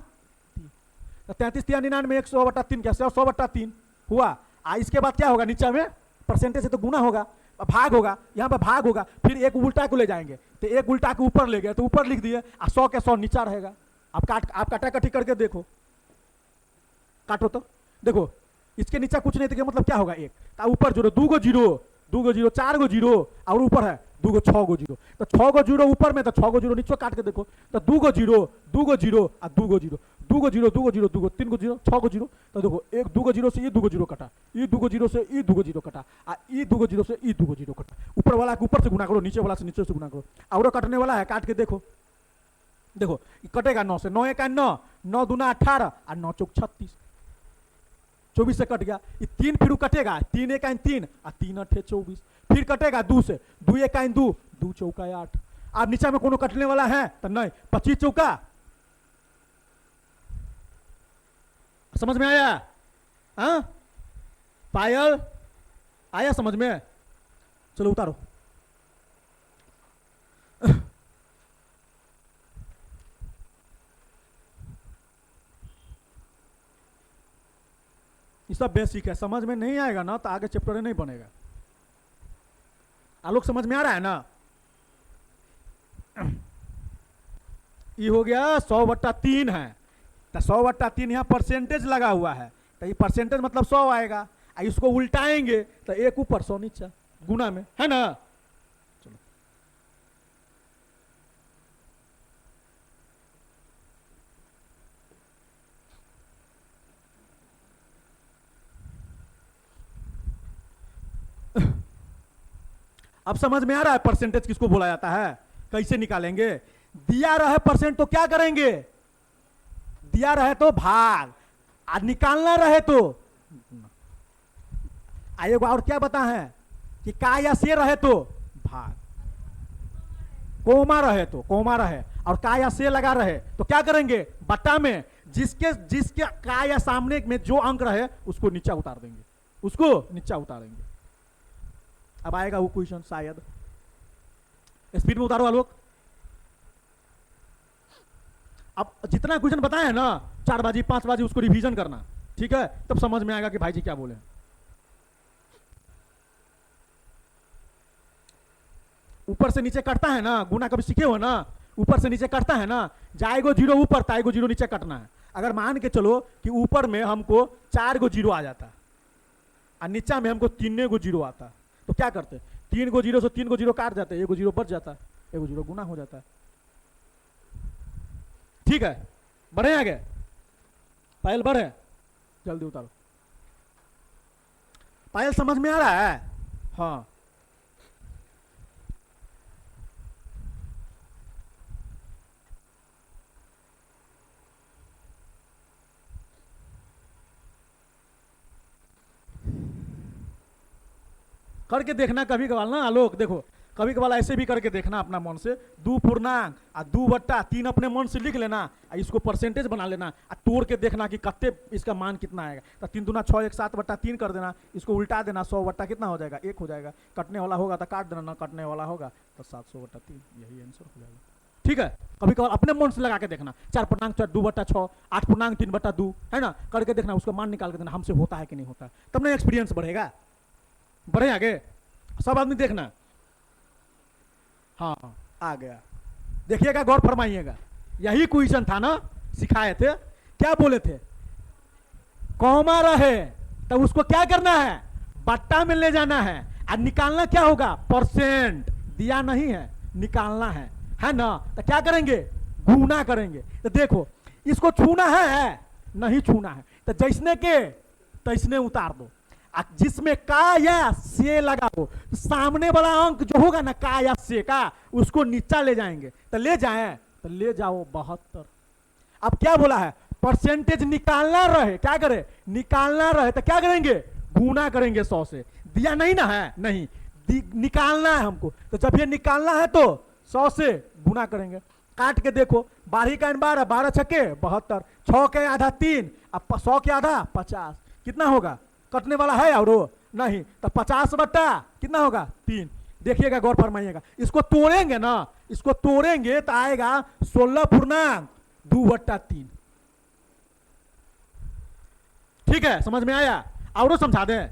33 3 99, 1 100/3, क्या 100/3 हुआ। इसके बाद क्या होगा, नीचे में परसेंटेज से तो गुना होगा, भाग होगा, यहाँ पे भाग होगा, फिर एक उल्टा को ले जाएंगे, तो एक उल्टा के ऊपर ले गए तो ऊपर लिख दिए, 100 के 100 नीचा रहेगा। आप काटाकाटी करके देखो, काटो तो देखो इसके नीचे कुछ नहीं, तो मतलब क्या होगा, 1 ऊपर जोड़ो, 2 गो जीरो, 4 गो जीरो, और ऊपर है 2 गो 6 गो जीरो, तो 6 गो जीरो ऊपर में, तो 6 गो जीरो नीचे काट के देखो, तो 2 गो जीरो, 2 गो जीरो और 2 गो जीरो, 2 गो जीरो, 2 गो जीरो, 2 गो 3 गो जीरो, 6 गो जीरो, तो देखो 1 2 गो जीरो से ये 2 गो जीरो कटा, ये 2 गो जीरो से ये 2 गो जीरो कटा, ये 2 गो जीरो से ये 2 गो जीरो कटा, ऊपर वाला के ऊपर से गुना करो, नीचे वाला से नीचे से गुना करो, और कटने वाला है, काट के देखो, देखो कटेगा 9 से, 9 1 9, 9 दूना 18 और 9 चौक 36, 24 से कट गया, ये 3 फिर कटेगा, 3 1 3 और 3 8 24, फिर कटेगा 2 से, 2 1 2, 2 चौका 8। अब नीचे में कोनो कटने वाला है तो नहीं, 25 चौका, समझ में आया, हाँ पायल आया समझ में, चलो उतारो। ये सब बेसिक है, समझ में नहीं आएगा ना तो आगे चैप्टर नहीं बनेगा। आलोक समझ में आ रहा है ना, ये हो गया 100/3 है, तो 100/3 यहाँ परसेंटेज लगा हुआ है, तो ये परसेंटेज मतलब 100 आएगा, इसको उल्टाएंगे तो 1 ऊपर 100 नीचे, गुना में, है ना। चलो अब समझ में आ रहा है परसेंटेज किसको बोला जाता है, कैसे निकालेंगे। दिया रहे परसेंट तो क्या करेंगे, दिया रहे तो भाग, आज निकालना रहे तो आएगा, और क्या बता है कि का या से रहे तो भाग, कोमा रहे तो कोमा रहे, और का या से लगा रहे तो क्या करेंगे, बट्टा में जिसके जिसके का या सामने में जो अंक रहे उसको नीचा उतार देंगे, उसको नीचा उतारेंगे। अब आएगा वो क्वेश्चन, शायद स्पीड में उतारो आलोक। अब जितना क्वेश्चन बताया ना 4 बाजी 5 बाजी उसको रिवीजन करना, ठीक है, तब समझ में आएगा कि भाई जी क्या बोले। ऊपर से नीचे कटता है ना, गुना कभी सीखे हो ना, ऊपर से नीचे कटता है ना, जाएगो जीरो ऊपर ताएगो जीरो नीचे कटना है। अगर मान के चलो कि ऊपर में हमको 4 गो जीरो आ जाता और नीचा में हमको 3 गो जीरो आता, तो क्या करते, 3 गो जीरो से 3 गो जीरो काट जाते, 1 गो जीरो बच जाता। एगो जीरो गुना हो जाता है। ठीक है, बढ़े आगे, पायल बढ़े, जल्दी उतारो। पायल समझ में आ रहा है? हाँ, करके देखना कभी कभार ना आलोक, देखो कभी कभार ऐसे भी करके देखना अपना मन से, 2 पूर्णांक आ 2/3 अपने मन से लिख लेना, इसको परसेंटेज बना लेना, आ तोड़ के देखना कि कत्ते इसका मान कितना आएगा। तो 3 दूना 6 1 7/3 कर देना, इसको उल्टा देना, 100 कितना हो जाएगा, 1 हो जाएगा। कटने वाला होगा तो काट देना, ना कटने वाला होगा तो 700/3, यही आंसर हो जाएगा। ठीक है, कभी कभार अपने मन से लगा के देखना, 4 पूर्णांक 2/6, 8 पूर्णांक 3/2, है ना, करके देखना, उसका मान निकाल के देना, हमसे होता है कि नहीं होता है, तब ना एक्सपीरियंस बढ़ेगा। बढ़े आगे, सब आदमी देखना। हाँ, आ गया, देखिएगा, गौर फरमाइएगा, यही क्वेश्चन था ना, सिखाए थे, क्या बोले थे, कॉमा रहे तो उसको क्या करना है, बट्टा में ले जाना है, और निकालना क्या होगा, परसेंट, दिया नहीं है, निकालना है ना, तो क्या करेंगे, गुना करेंगे। तो देखो इसको छूना है, नहीं छूना है, तो जैसने के तैसने उतार दो, जिसमें का या से लगा हो, तो सामने वाला अंक जो होगा ना का या से का, उसको नीचा ले जाएंगे, तो ले जाएं, तो ले जाओ 72। अब क्या बोला है, परसेंटेज निकालना रहे, क्या करे, निकालना रहे, तो क्या करेंगे, गुना करेंगे 100 से, दिया नहीं ना है, नहीं निकालना है हमको, तो जब ये निकालना है तो 100 से गुना करेंगे। काट के देखो, 12 का 12, 12 छक्के 72, 6 के आधा 3, अब 100 के आधा 50, कितना होगा, कटने वाला है और नहीं, तो 50 कितना होगा 3। देखिएगा, गौर फरमाइएगा, इसको तोड़ेंगे ना, इसको तोड़ेंगे तो आएगा 16/2/3। ठीक है, समझ में आया, और समझा दें,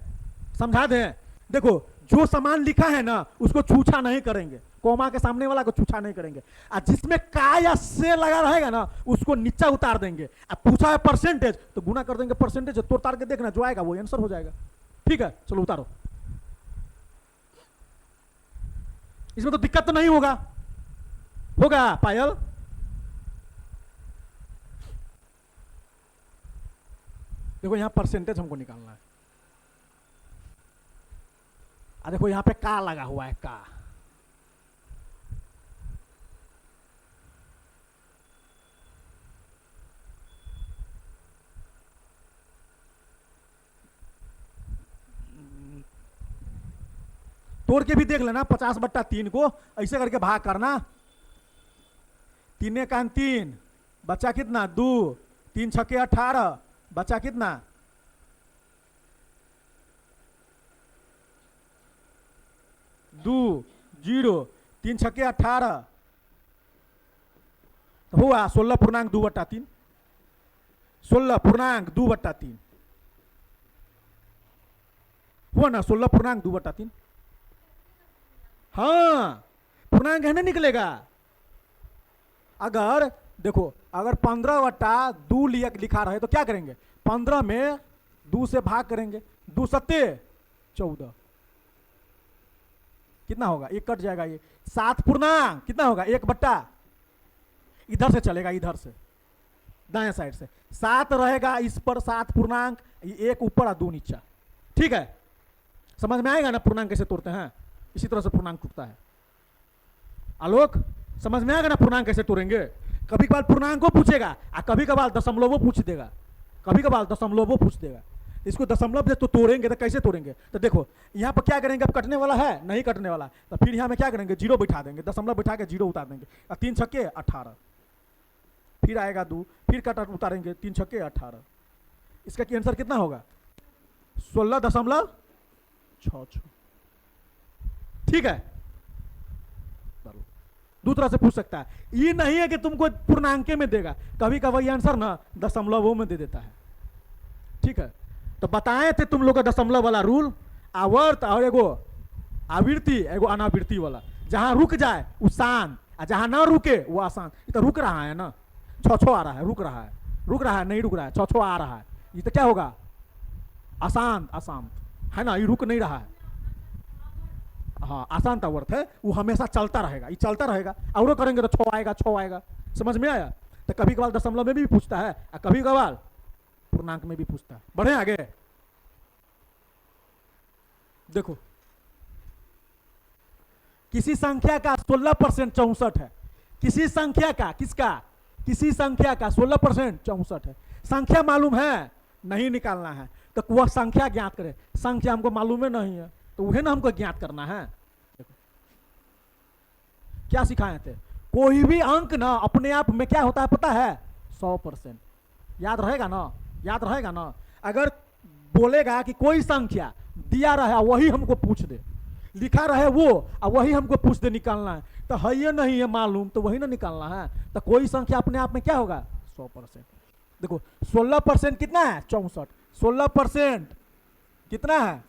समझा दें। देखो जो सामान लिखा है ना उसको छूछा नहीं करेंगे, कोमा के सामने वाला को छूछा नहीं करेंगे, और जिसमें का या से लगा रहेगा ना उसको नीचा उतार देंगे। अब पूछा है परसेंटेज तो गुना कर देंगे, परसेंटेज तो उतार के देखना, जो आएगा वो आंसर हो जाएगा। ठीक है, चलो उतारो, इसमें तो दिक्कत तो नहीं होगा, होगा पायल? देखो यहां परसेंटेज हमको निकालना है, देखो यहां पे का लगा हुआ है, का तोड़ के भी देख लेना, 50/3 को ऐसे करके भाग करना, 3 का 3, बचा कितना 2, 3 छक्के 18, बचा कितना 2 0, 3 छक्के 18, तो हुआ 16/2/3, 16/2/3 हुआ ना, 16/2/3। हाँ, पूर्णांक है ना, निकलेगा। अगर देखो, अगर 15/2 लिखा रहे तो क्या करेंगे, 15 में 2 से भाग करेंगे, 2 सत्ते 14, कितना होगा, 1 कट जाएगा, ये 7 पूर्णांक कितना होगा, 1/, इधर से चलेगा, इधर से दाएं साइड से 7 रहेगा, इस पर 7 पूर्णांक, 1 ऊपर और 2 नीचा। ठीक है, समझ में आएगा ना पूर्णांक कैसे तोड़ते हैं, इसी तरह से पूर्णांक टूटता है। आलोक, समझ में आएगा ना पूर्णांक कैसे तोड़ेंगे? कभी कभार पूर्णांक को पूछेगा और कभी कभार दशमलव पूछ देगा, कभी कभार दशमलव पूछ देगा। इसको दशमलव से तो तोड़ेंगे तो कैसे तोड़ेंगे, तो देखो यहाँ पर क्या करेंगे, अब कटने वाला है, नहीं कटने वाला, तो फिर यहाँ में क्या करेंगे, 0 बिठा देंगे, दशमलव बिठा के 0 उतार देंगे, 3 छक्के 18, फिर आएगा 2, फिर कट उतारेंगे, 3 छक्के 18, इसका आंसर कितना होगा, 16.66। ठीक है, दूसरा से पूछ सकता है, ये नहीं है कि तुमको पूर्णांक में देगा, कभी कभी आंसर ना दशमलवों में दे देता है। ठीक है, तो बताए थे तुम लोग का दशमलव वाला रूल, आवर्त और एगो आवृत्ति, एगो अनावृत्ति वाला, जहां रुक जाए वो शांत, और जहां ना रुके वो आसान। ये तो रुक रहा है ना, 6 आ रहा है, रुक रहा है, रुक रहा है, नहीं रुक रहा है, 6 आ रहा है, ये तो क्या होगा, अशांत, अशांत है ना, ये रुक नहीं रहा है। हाँ आसान सा वर्थ है, वो हमेशा चलता रहेगा, ये चलता रहेगा, और करेंगे तो 6 आएगा, 6 आएगा। समझ में आया? तो कभी कभार दशमलव में भी पूछता है और कभी कभार पूर्णांक में भी पूछता है। बढ़े आगे, देखो किसी संख्या का 16% 64 है। किसी संख्या का, किसका? किसी संख्या का 16% 64 है। संख्या मालूम है, नहीं निकालना है, तो वह संख्या ज्ञात करे। संख्या हमको मालूम है नहीं है, तो वह ना हमको ज्ञात करना है। देखो क्या सिखाए थे, कोई भी अंक ना अपने आप में क्या होता है पता है? 100%। याद रहेगा ना? याद रहेगा ना? अगर बोलेगा कि कोई संख्या दिया रहा वही हमको पूछ दे, लिखा रहे वो और वही हमको पूछ दे निकालना है, तो है ये नहीं है मालूम, तो वही ना निकालना है। तो कोई संख्या अपने आप में क्या होगा? 100%। देखो 16% कितना है? 64। 16% कितना है?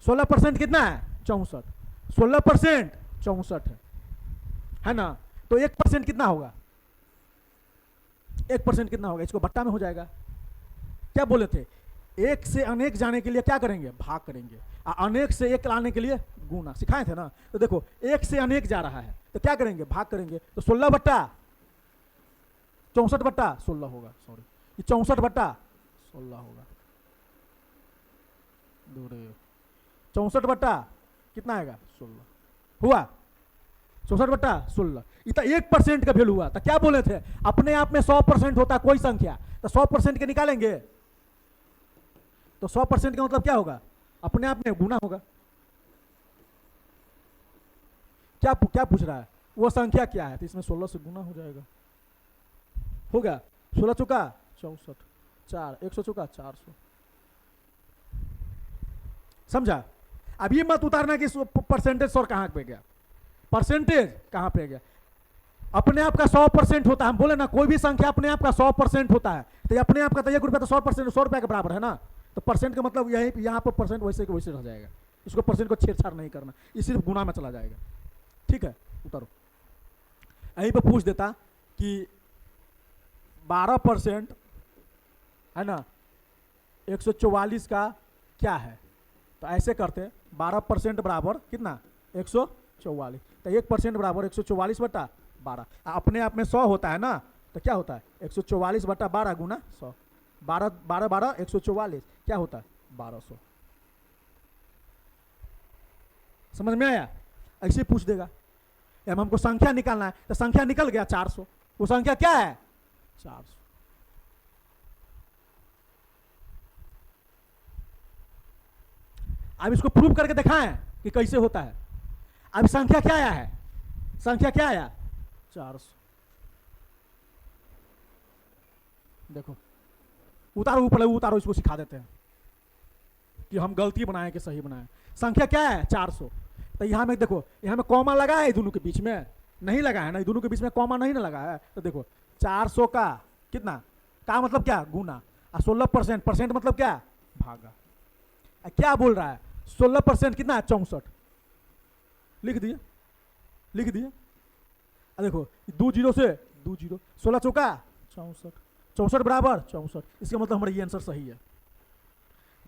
16% कितना है? 64। 16% 64 है ना? तो 1% कितना होगा? 1% कितना होगा? इसको बट्टा में हो जाएगा। क्या बोले थे? एक से अनेक जाने के लिए क्या करेंगे? भाग करेंगे। अनेक से एक लाने के लिए गुना, सिखाए थे ना? तो देखो एक से अनेक जा रहा है तो क्या करेंगे? भाग करेंगे। तो 16 बट्टा 64 बट्टा 16 होगा। सॉरी, ये 64 बट्टा 16 होगा। 64 बट्टा कितना आएगा? 16 हुआ। 64 बट्टा 16। इतना 1% का वैल्यू हुआ। तो क्या बोले थे? अपने आप में 100% होता है कोई संख्या, तो 100% के निकालेंगे। तो 100% का मतलब क्या होगा? अपने आप में गुना होगा। क्या पूछ रहा है? वो संख्या क्या है? तो इसमें 16 से गुना हो जाएगा। हो गया। 16 चौका 64, 4 100 चौका 400। समझा? अब ये मत उतारना कि परसेंटेज और कहां पे गया, परसेंटेज कहां पे गया। अपने आप का 100% होता है। हम बोले ना कोई भी संख्या अपने आप का 100% होता है, तो अपने आप का तो 1 रुपया तो 100% 100 रुपया के बराबर है ना। तो परसेंट का मतलब यही, यहाँ पर परसेंट वैसे के वैसे रह जाएगा। इसको परसेंट को छेड़छाड़ नहीं करना, ये सिर्फ गुना में चला जाएगा। ठीक है, उतारो। यहीं पे पूछ देता कि 12% है ना 144 का क्या है, तो ऐसे करते 12% बराबर कितना? 144। तो 1% बराबर 144 बटा 12। अपने आप में 100 होता है ना, तो क्या होता है? 144 बटा 12 गुना 100। 12 12 12 144 क्या होता है? 1200। समझ में आया? ऐसे पूछ देगा। अब हमको संख्या निकालना है, तो संख्या निकल गया 400। वो संख्या क्या है? 400। अब इसको प्रूव करके दिखाएं कि कैसे होता है। अब संख्या क्या आया है? संख्या क्या आया? 400। देखो उतारो, ऊपर उतारो, इसको सिखा देते हैं कि हम गलती बनाए कि सही बनाए। संख्या क्या है? 400। तो यहाँ में देखो, यहाँ में कॉमा लगा है दोनों के बीच में? नहीं लगा है ना, दोनों के बीच में कॉमा नहीं ना लगा है। तो देखो 400 का कितना का मतलब क्या? गुना। और 16% परसेंट मतलब क्या? भागा। क्या बोल रहा है? 16% कितना है? 64। लिख दिए, लिख दिए। देखो 2 जीरो से 2 जीरो, 16 चौका 64, 64 बराबर 64। इसका मतलब हमारा ये आंसर सही है।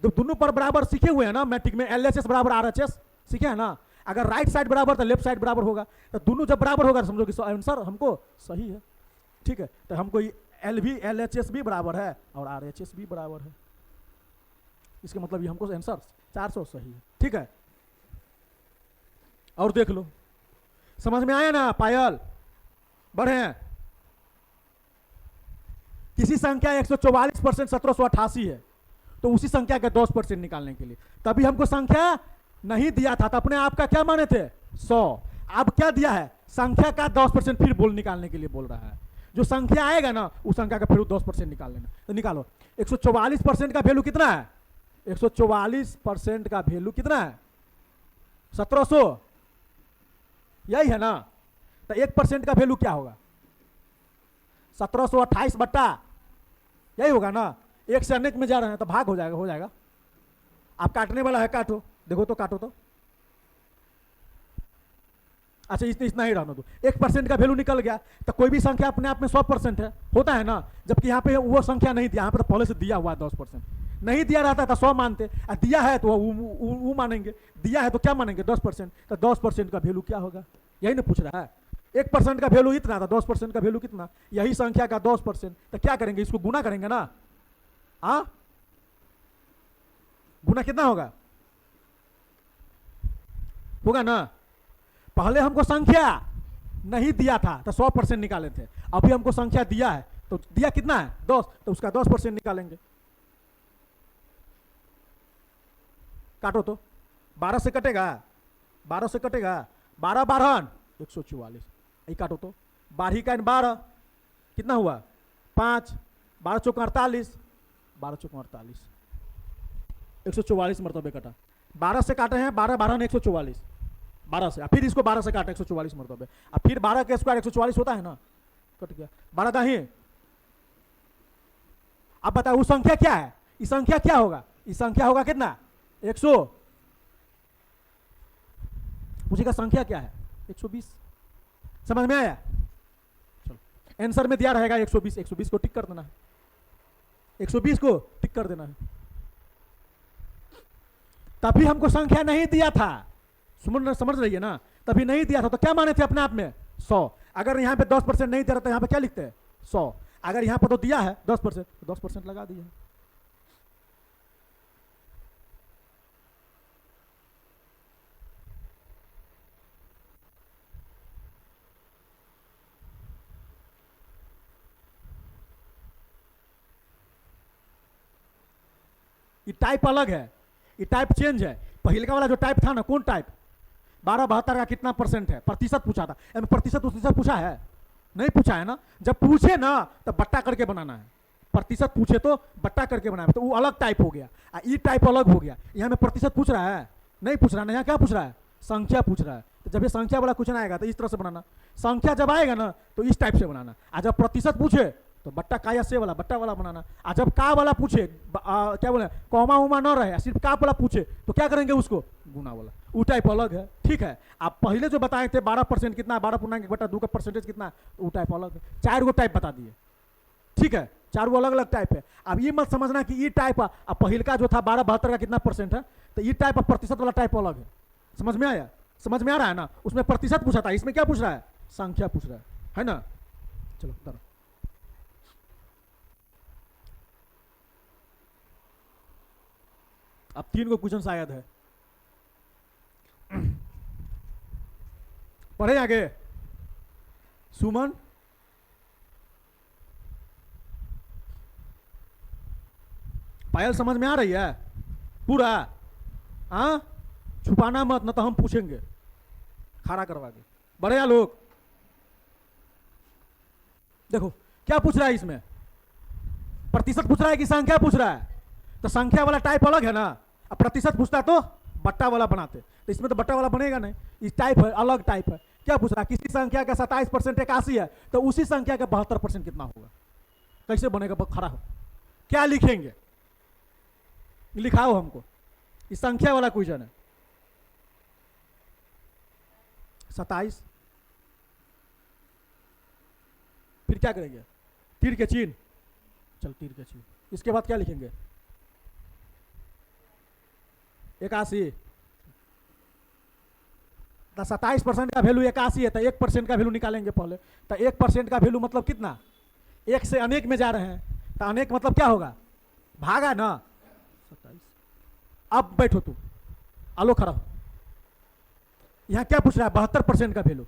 दोनों पर बराबर सीखे हुए हैं ना मैट्रिक में, LHS बराबर RHS सीखे है ना। अगर राइट साइड बराबर तो लेफ्ट साइड बराबर होगा, तो दोनों जब बराबर होगा तो समझो कि आंसर हमको सही है। ठीक है, तो हमको LHS भी बराबर है और RHS भी बराबर है। इसका मतलब ये हमको आंसर 400 सही है। ठीक है, और देख लो, समझ में आया ना पायल? बढ़े हैं। किसी संख्या 144% 1788 है, तो उसी संख्या के 10% निकालने के लिए, तभी हमको संख्या नहीं दिया था, तो अपने आप का क्या माने थे? 100। अब क्या दिया है? संख्या का 10% फिर बोल निकालने के लिए बोल रहा है। जो संख्या आएगा ना उस संख्या का फिर 10% निकाल लेना। तो निकालो। 144% का वैल्यू कितना है? 144% का वैल्यू कितना है? 1700, यही है ना। तो 1% का वैल्यू क्या होगा? 1728 बट्टा, यही होगा ना। एक से अनेक में जा रहे हैं तो भाग हो जाएगा, हो जाएगा। आप काटने वाला है, काटो, देखो तो, काटो तो। अच्छा इतना ही रहना दो। 1% का वैल्यू निकल गया, तो कोई भी संख्या अपने आप में 100% है, होता है ना। जबकि यहाँ पे वो संख्या नहीं दिया, यहाँ पे तो पहले से दिया हुआ है 10%। नहीं दिया रहता तो 100 मानते, और दिया है तो वो मानेंगे। दिया है तो क्या मानेंगे? 10%। तो 10% का वैल्यू क्या होगा? यही ना पूछ रहा है। 1% का वैल्यू इतना था, 10% का वैल्यू कितना? यही संख्या का 10%। तो क्या करेंगे? इसको गुना करेंगे ना। हाँ, गुना कितना होगा? होगा ना। पहले हमको संख्या नहीं दिया था तो 100% निकाले थे, अभी हमको संख्या दिया है तो दिया कितना है? 10, तो उसका 10% निकालेंगे। काटो तो, 12 से कटेगा, 12 से कटेगा, 12 12 144। यही काटो तो, 12 का 12 कितना हुआ? 5, 12 चौक 48, 12 चौक 48, 144 मरतबे कटा। 12 से काटे हैं, 12 12 144, 12 से, फिर इसको 12 से काटे 144 मरतबे, अब फिर 12 के स्क्वायर 144 होता है ना, कट गया। 12 दाही। अब बताओ वो संख्या क्या है? इस संख्या क्या होगा? इस संख्या होगा कितना? 100। पूछेगा संख्या क्या है? 120। समझ में आया? चलो, आंसर में दिया रहेगा 120। 120 को टिक कर देना है, 120 को टिक कर देना है। तभी हमको संख्या नहीं दिया था, समझ रही है ना? तभी नहीं दिया था तो क्या माने थे अपने आप में? 100। अगर यहाँ पे 10% नहीं दे रहा तो यहाँ पे क्या लिखते हैं? 100। अगर यहाँ पर तो दिया है 10%, तो 10% लगा दिया। ये टाइप अलग है, ये टाइप चेंज है। पहले का वाला जो टाइप था ना, कौन टाइप? 12 72 का कितना परसेंट है? प्रतिशत पूछा था। प्रतिशत पूछा है? नहीं पूछा है ना। जब पूछे ना तो बट्टा करके बनाना है। प्रतिशत पूछे तो बट्टा करके बनाना है, तो वो अलग टाइप हो गया, ई टाइप अलग हो गया। यहाँ में प्रतिशत पूछ रहा है? नहीं पूछ रहा ना। यहाँ क्या पूछ रहा है? संख्या पूछ रहा है। तो जब ये संख्या वाला क्वेश्चन आएगा तो इस तरह से बनाना। संख्या जब आएगा ना तो इस टाइप से बनाना। और जब प्रतिशत पूछे तो बट्टा का या से वाला, बट्टा वाला बनाना। और जब का वाला पूछे, क्या बोले, कॉमा उमा न रहे, सिर्फ का वाला पूछे तो क्या करेंगे? उसको गुना वाला। वो टाइप अलग है, ठीक है। आप पहले जो बताए थे 12% कितना, 12.1/2 का परसेंटेज कितना, वो टाइप अलग है। 4 गो टाइप बता दिए, ठीक है। 4 गो अलग अलग टाइप है। अब ये मत समझना कि ये टाइप, अब पहले का जो था 12 72 का कितना परसेंट है, तो ये टाइप प्रतिशत वाला टाइप अलग है। समझ में आया? समझ में आ रहा है ना? उसमें प्रतिशत पूछा था, इसमें क्या पूछ रहा है? संख्या पूछ रहा है ना? चलो उधर। अब 3 को क्वेश्चन शायद है, पढ़े आगे। सुमन, पायल समझ में आ रही है पूरा? हाँ, छुपाना मत, न तो हम पूछेंगे खड़ा करवा के। बड़े या लोग देखो क्या पूछ रहा है इसमें? प्रतिशत पूछ रहा है कि संख्या पूछ रहा है? तो संख्या वाला टाइप अलग है ना। अब प्रतिशत पूछता तो बट्टा वाला बनाते, तो इसमें तो बट्टा वाला बनेगा नहीं। इस टाइप है, अलग टाइप है। क्या पूछ रहा है? किसी संख्या का 27% 81 है तो उसी संख्या का 72% कितना होगा? कैसे बनेगा? खड़ा हो, क्या लिखेंगे? लिखाओ हमको। इस संख्या वाला क्वेश्चन है। 27, फिर क्या करेंगे? तीर के चिन्ह। चल, तीर के चिन्ह। इसके बाद क्या लिखेंगे? 81। तो 27% का वैल्यू 81 है तो 1% का वैल्यू निकालेंगे पहले। तो 1% का वैल्यू मतलब कितना? 1 से अनेक में जा रहे हैं, तो अनेक मतलब क्या होगा? भागा ना 27। अब बैठो तुम, आलो खड़ा हो। यहाँ क्या पूछ रहा है? 72% का वैल्यू।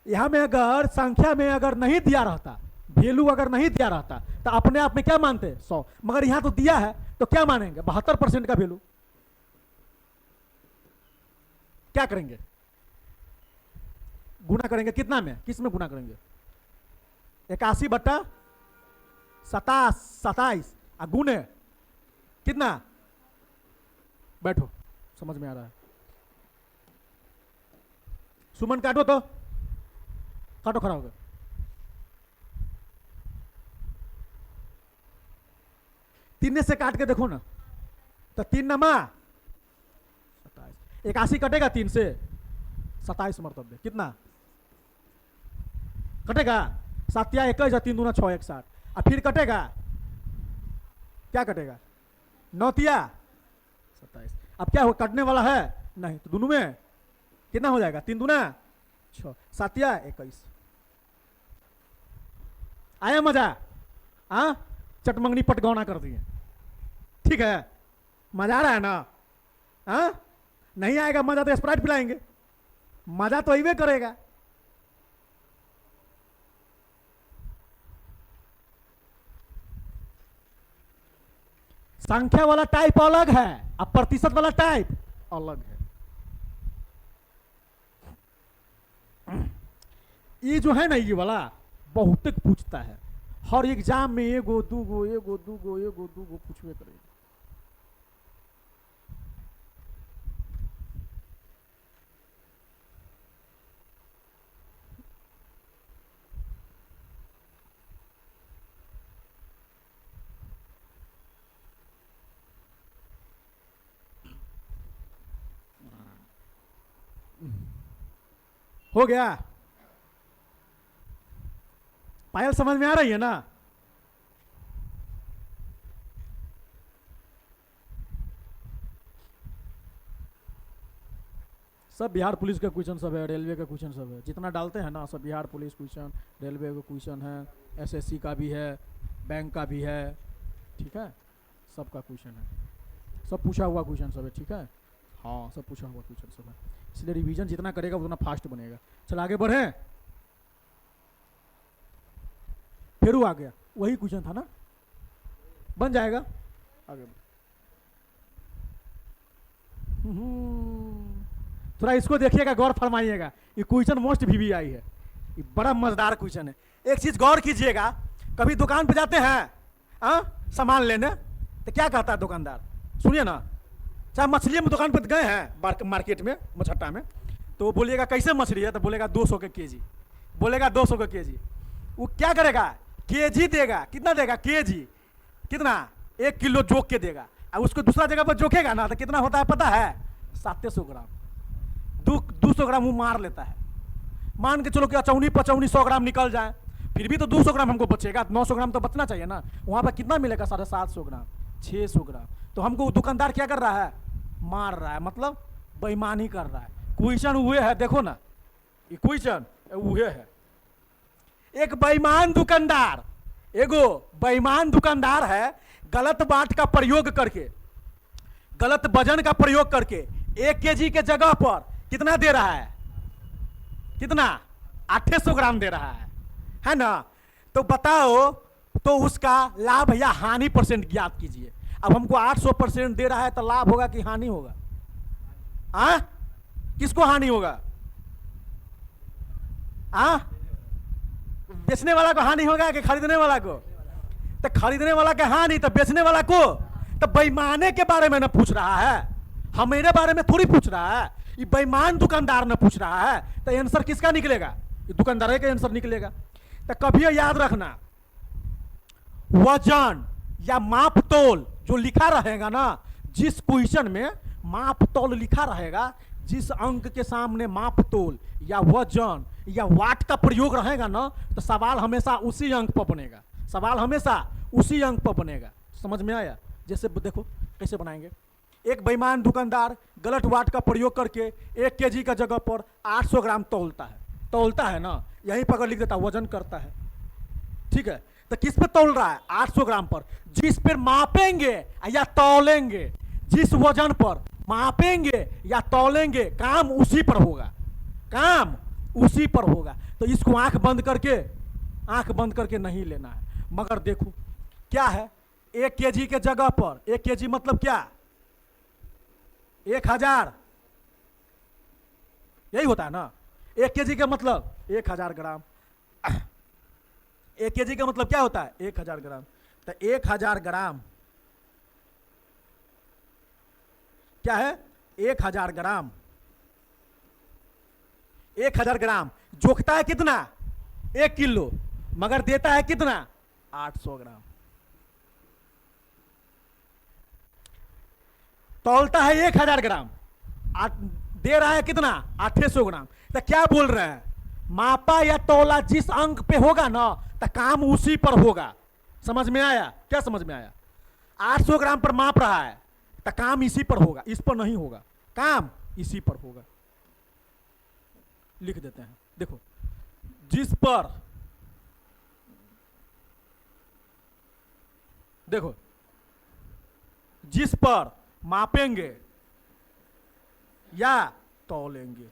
यहाँ में अगर संख्या में अगर नहीं दिया रहता, वैल्यू अगर नहीं दिया रहता, तो अपने आप में क्या मानते? 100। मगर यहाँ तो दिया है तो क्या मानेंगे? 72% का वैल्यू। क्या करेंगे? गुना करेंगे। कितना में? किस में गुना करेंगे? 81 बट्टा 27 गुने कितना? बैठो, समझ में आ रहा है? सुमन काटो तो, काटो खड़ा होगा। तीन से काट के देखो ना, तो 3 नमा 27। 81 कटेगा 3 से, 27 मरतबे कितना कटेगा? 7 या 21 3 दूना 6 1 60। और फिर कटेगा, क्या कटेगा? नौतिया 27। अब क्या हो, कटने वाला है नहीं, तो दोनों में कितना हो जाएगा, 3 दूना 6, सातिया 21। आया मजा? हाँ, चटमंगनी पटगौना कर दिए। ठीक है, मजा आ रहा है ना? हाँ, नहीं आएगा मजा तो स्प्राइट पिलाएंगे, मजा तो अइबे करेगा। संख्या वाला टाइप अलग है, अब प्रतिशत वाला टाइप अलग है। ये जो है ना, ये वाला बहुत पूछता है हर एग्जाम में, एगो दूगो एगो दूगो एगो दूगो पूछवे करेगा। हो गया? पायल समझ में आ रही है ना? सब बिहार पुलिस का क्वेश्चन सब है, रेलवे का क्वेश्चन सब है, जितना डालते हैं ना सब बिहार पुलिस क्वेश्चन, रेलवे का क्वेश्चन है, एसएससी का भी है, बैंक का भी है। ठीक है, सबका क्वेश्चन है, सब पूछा हुआ क्वेश्चन सब है। ठीक है, हाँ, सब पूछा हुआ क्वेश्चन सब है, इसलिए रिवीजन जितना करेगा उतना फास्ट बनेगा। चल आगे बढ़े। फिर आ गया, वही क्वेश्चन था ना, बन जाएगा आगे। थोड़ा इसको देखिएगा, गौर फरमाइएगा, ये क्वेश्चन मोस्ट वीवीआई है, ये बड़ा मजेदार क्वेश्चन है। एक चीज गौर कीजिएगा, कभी दुकान पे जाते हैं सामान लेने, तो क्या कहता है दुकानदार, सुनिए ना, चाहे मछली में दुकान पर गए हैं मार्केट में, मछट्टा में, तो बोलिएगा कैसे मछली है, तो बोलेगा 200 के केजी, बोलेगा 200 के केजी। वो क्या करेगा, केजी देगा, कितना देगा, केजी कितना, 1 किलो जोक के देगा। अब उसको दूसरा जगह पर जोखेगा ना, तो कितना होता है पता है, 700 ग्राम। 200 ग्राम वो मार लेता है। मान के चलो कि अचौनी पचौनी 100 ग्राम निकल जाए, फिर भी तो 200 ग्राम हमको बचेगा, 900 ग्राम तो बचना चाहिए ना। वहां पर कितना मिलेगा, 750 ग्राम, 600 ग्राम। तो हमको दुकानदार क्या कर रहा है, मार रहा है, मतलब बेईमानी कर रहा है। क्वेश्चन हुए है, देखो ना, ये क्वेश्चन हुए है। एक बेईमान दुकानदार, एगो बेईमान दुकानदार है, गलत बाट का प्रयोग करके, गलत वजन का प्रयोग करके 1 केजी के जगह पर कितना दे रहा है, कितना, 800 ग्राम दे रहा है ना। तो बताओ, तो उसका लाभ या हानि परसेंट ज्ञात कीजिए। अब हमको 800% दे रहा है, तो लाभ होगा कि हानि होगा? किसको हानि होगा? बेचने वाला को हानि होगा कि खरीदने वाला को? तो खरीदने वाला का हानि, तो बेचने वाला को। तो बेईमाने के बारे में ना पूछ रहा है, हम मेरे बारे में थोड़ी पूछ रहा है, ये बेईमान दुकानदार ने पूछ रहा है। तो आंसर किसका निकलेगा, ये दुकानदार का आंसर निकलेगा। तो कभी याद रखना, वजन या माप तोल जो लिखा रहेगा ना, जिस क्वेश्चन में माप तोल लिखा रहेगा, जिस अंक के सामने माप तोल या वजन या वाट का प्रयोग रहेगा ना, तो सवाल हमेशा उसी अंक पर बनेगा, सवाल हमेशा उसी अंक पर बनेगा। समझ में आया? जैसे देखो कैसे बनाएंगे। एक बेईमान दुकानदार गलत वाट का प्रयोग करके 1 केजी का जगह पर 800 ग्राम तौलता है ना, यहीं पर लिख देता वजन करता है। ठीक है, तो किस पे तौल रहा है, 800 ग्राम पर। जिस पर मापेंगे या तौलेंगे, जिस वजन पर मापेंगे या तौलेंगे, काम उसी पर होगा, काम उसी पर होगा। तो इसको आंख बंद करके नहीं लेना है। मगर देखो क्या है, 1 केजी के जगह पर, 1 केजी मतलब क्या, 1000, यही होता है ना। 1 केजी का मतलब 1000 ग्राम, 1 केजी का मतलब क्या होता है, 1000 ग्राम। तो 1000 ग्राम क्या है, 1000 ग्राम, 1000 ग्राम जोखता है कितना, 1 किलो, मगर देता है कितना, 800 ग्राम। तौलता है 1000 ग्राम, दे रहा है कितना, 800 ग्राम। तो क्या बोल रहे हैं, मापा या तौला जिस अंक पे होगा ना, तो काम उसी पर होगा। समझ में आया? क्या समझ में आया? 800 ग्राम पर माप रहा है तो काम इसी पर होगा, इस पर नहीं होगा, काम इसी पर होगा। लिख देते हैं, देखो जिस पर, देखो जिस पर मापेंगे या तौलेंगे,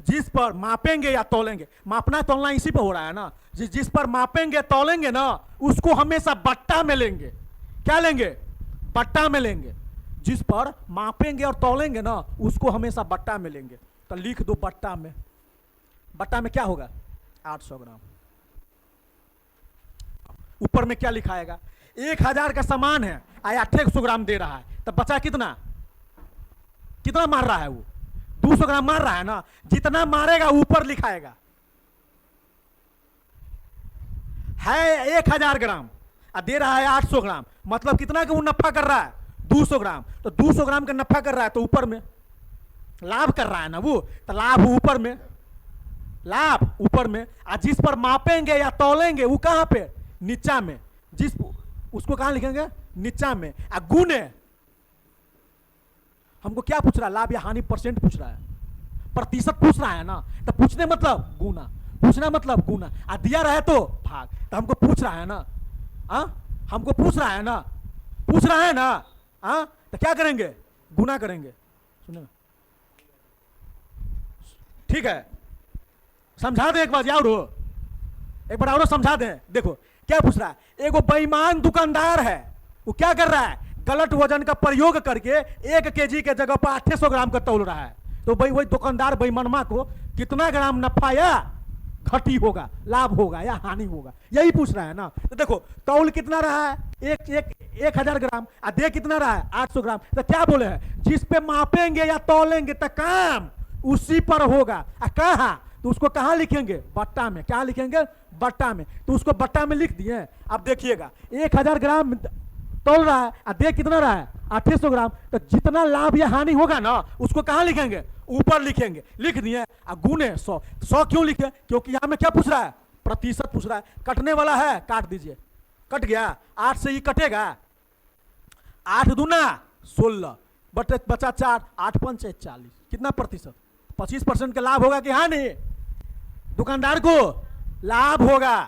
जिस पर मापेंगे या तौलेंगे, मापना तौलना इसी पर हो रहा है ना, जिस पर मापेंगे तौलेंगे ना उसको हमेशा बट्टा में लेंगे। क्या लेंगे? बट्टा में लेंगे। जिस पर मापेंगे और तौलेंगे ना उसको हमेशा बट्टा में लेंगे। तो लिख दो बट्टा में। बट्टा में क्या होगा? 800 ग्राम। ऊपर में क्या लिखाएगा? 1000 का सामान है, आया 800 ग्राम दे रहा है, तो बचा कितना? कितना मार रहा है वो? 200 ग्राम मार रहा है ना। जितना मारेगा ऊपर लिखाएगा। है 1000 ग्राम और दे रहा है 800 ग्राम, मतलब कितना का वो नफा कर रहा है? 200 ग्राम। तो 200 ग्राम का नफा कर रहा है तो ऊपर में लाभ कर रहा है ना वो, तो लाभ ऊपर में, लाभ ऊपर में। और जिस पर मापेंगे या तौलेंगे वो कहां पे? नीचा में। जिस उसको कहां लिखेंगे? नीचा में। और गुणे, हमको क्या पूछ रहा है? लाभ या हानि परसेंट पूछ रहा है, प्रतिशत पूछ रहा है ना। तो पूछने मतलब गुना, पूछना मतलब गुना, और दिया रहे तो भाग। तो हमको पूछ रहा है ना, हमको पूछ रहा है ना, पूछ रहा है ना, तो क्या करेंगे? गुना करेंगे। सुने, ठीक है, समझा दें एक बार और, एक बार और समझा दें। देखो क्या पूछ रहा है? एगो बेईमान दुकानदार है, वो क्या कर रहा है? गलत वजन का प्रयोग करके 1 केजी के जगह पर 800 ग्राम का तौल रहा है। तो भाई वही दुकानदार बेईमानमा को कितना ग्राम नफा या घटी होगा, लाभ होगा या हानि होगा, यही पूछ रहा है ना। तो देखो तौल कितना रहा है? 1000 ग्राम, और दे कितना रहा है? 800 ग्राम। तो क्या बोले हैं? जिस पे मापेंगे या तौलेंगे तो काम उसी पर होगा। कहा? तो उसको कहां लिखेंगे? बट्टा में। क्या लिखेंगे? बट्टा में। तो उसको बट्टा में लिख दिए। अब देखिएगा 1000 ग्राम तौल रहा है और दे कितना रहा है? 800 ग्राम। तो जितना लाभ या हानि होगा ना उसको कहां लिखेंगे? ऊपर लिखेंगे। लिख दिए। और गुने 100। 100 क्यों लिखे? क्योंकि यहां में क्या पूछ रहा है? प्रतिशत पूछ रहा है। कटने वाला है, काट दीजिए। कट गया, 8 से ही कटेगा। 8 दूना 16 बचा 4, 8 पंचे 40। कितना प्रतिशत? 25% का लाभ होगा कि हानि? दुकानदार को लाभ होगा,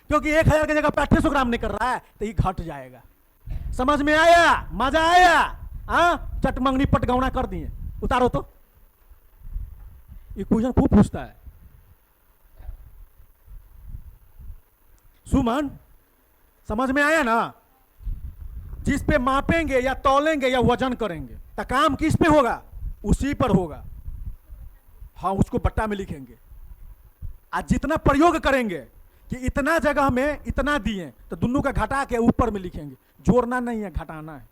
क्योंकि 1000 की जगह पे 800 ग्राम नहीं कर रहा है तो ये घट जाएगा। समझ में आया? मजा आया? चटमंगनी पटगौना कर दिए। उतारो तो, ये क्वेश्चन खूब पूछता है। सुमन, समझ में आया ना? जिस पे मापेंगे या तौलेंगे या वजन करेंगे तो काम किस पे होगा? उसी पर होगा। हाँ, उसको बट्टा में लिखेंगे। आज जितना प्रयोग करेंगे कि इतना जगह में इतना दिए तो दोनों का घटा के ऊपर में लिखेंगे। जोड़ना नहीं है, घटाना है।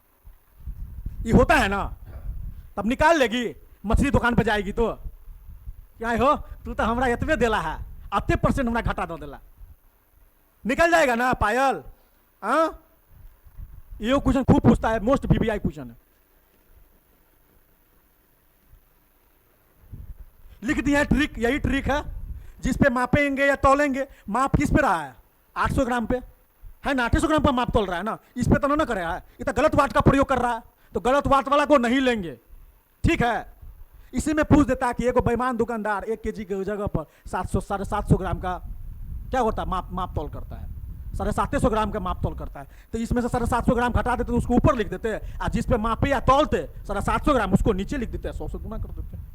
ये होता है ना, तब निकाल लेगी। मछली दुकान पे जाएगी तो क्या हो, तू तो हमरा इतने देला है, 80% हमरा घटा दो देला, निकल जाएगा ना पायल। ये क्वेश्चन खूब पूछता है, मोस्ट वीवीआई क्वेश्चन है। लिख दिया ट्रिक, यही ट्रिक है। जिस पे मापेंगे या तौलेंगे, माप किस पे रहा है? 800 ग्राम पे है ना, 800 ग्राम पर माप तोल रहा है ना। इस पे तो ना कर रहा है, ये तो गलत वाट का प्रयोग कर रहा है, तो गलत वाट वाला को नहीं लेंगे। ठीक है, इसी में पूछ देता है कि एगो बेईमान दुकानदार 1 केजी की जगह पर 700-750 ग्राम का क्या होता है? माप तौल करता है। 750 ग्राम का माप तौल करता है। तो इसमें से 750 ग्राम घटा देते तो उसको ऊपर लिख देते, और जिस पे मापे या तौलते 750 ग्राम उसको नीचे लिख देते हैं, 100 से गुना कर देते हैं।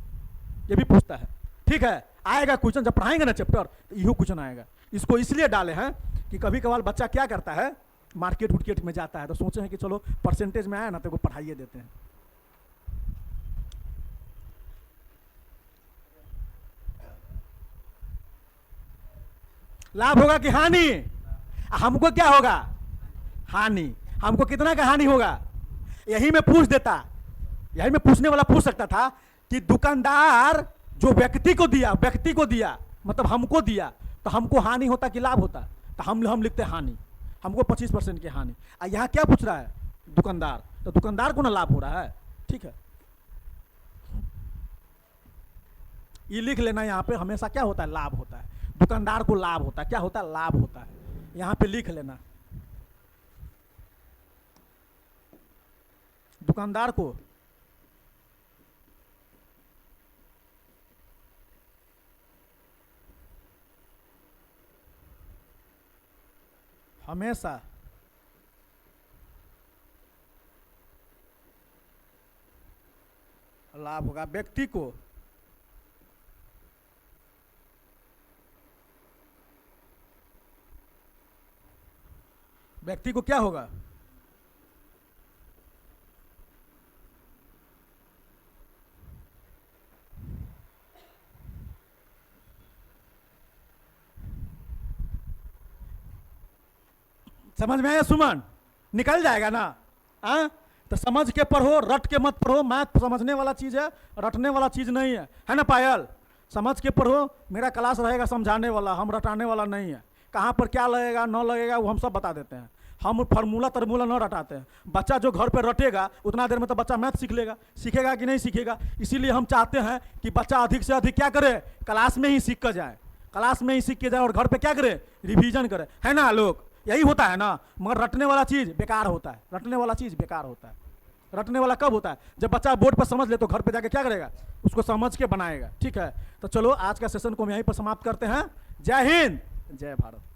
ये भी पूछता है। ठीक है, आएगा क्वेश्चन जब पढ़ाएंगे ना चैप्टर, तो यही क्वेश्चन आएगा। इसको इसलिए डाले हैं कि कभी कभार बच्चा क्या करता है, मार्केट उर्केट में जाता है तो सोचे हैं कि चलो परसेंटेज में आया ना तो को पढ़ाइए देते हैं। लाभ होगा कि हानि? हमको क्या होगा? हानि। हमको कितना का हानि होगा? यही में पूछ देता, यही में पूछने वाला पूछ सकता था कि दुकानदार जो व्यक्ति को दिया मतलब हमको दिया, तो हमको हानि होता कि लाभ होता? तो हम लिखते हानि, हमको 25% की हानि। यहाँ क्या पूछ रहा है? दुकानदार, तो दुकानदार को ना लाभ हो रहा है। ठीक है, ये लिख लेना। यहाँ पे हमेशा क्या होता है? लाभ होता है। दुकानदार को लाभ होता है। क्या होता है? लाभ होता है। यहाँ पे लिख लेना। दुकानदार को हमेशा लाभ होगा। व्यक्ति को क्या होगा? समझ में आया सुमन? निकल जाएगा ना? तो समझ के पढ़ो, रट के मत पढ़ो। मैथ समझने वाला चीज़ है, रटने वाला चीज़ नहीं है ना पायल? समझ के पढ़ो। मेरा क्लास रहेगा समझाने वाला, हम रटाने वाला नहीं है। कहाँ पर क्या लगेगा न लगेगा वो हम सब बता देते हैं। हम फार्मूला तरमूला न रटाते हैं। बच्चा जो घर पर रटेगा उतना देर में तो बच्चा मैथ सीख लेगा। सीखेगा कि नहीं सीखेगा? इसीलिए हम चाहते हैं कि बच्चा अधिक से अधिक क्या करे, क्लास में ही सीख कर जाए, क्लास में ही सीख के जाए और घर पर क्या करे, रिविजन करे, है ना लोग? यही होता है ना। मगर रटने वाला चीज़ बेकार होता है। रटने वाला चीज़ बेकार होता है। रटने वाला कब होता है? जब बच्चा बोर्ड पर समझ ले तो घर पे जाके क्या करेगा, उसको समझ के बनाएगा। ठीक है, तो चलो आज का सेशन को हम यहीं पर समाप्त करते हैं। जय हिंद, जय भारत।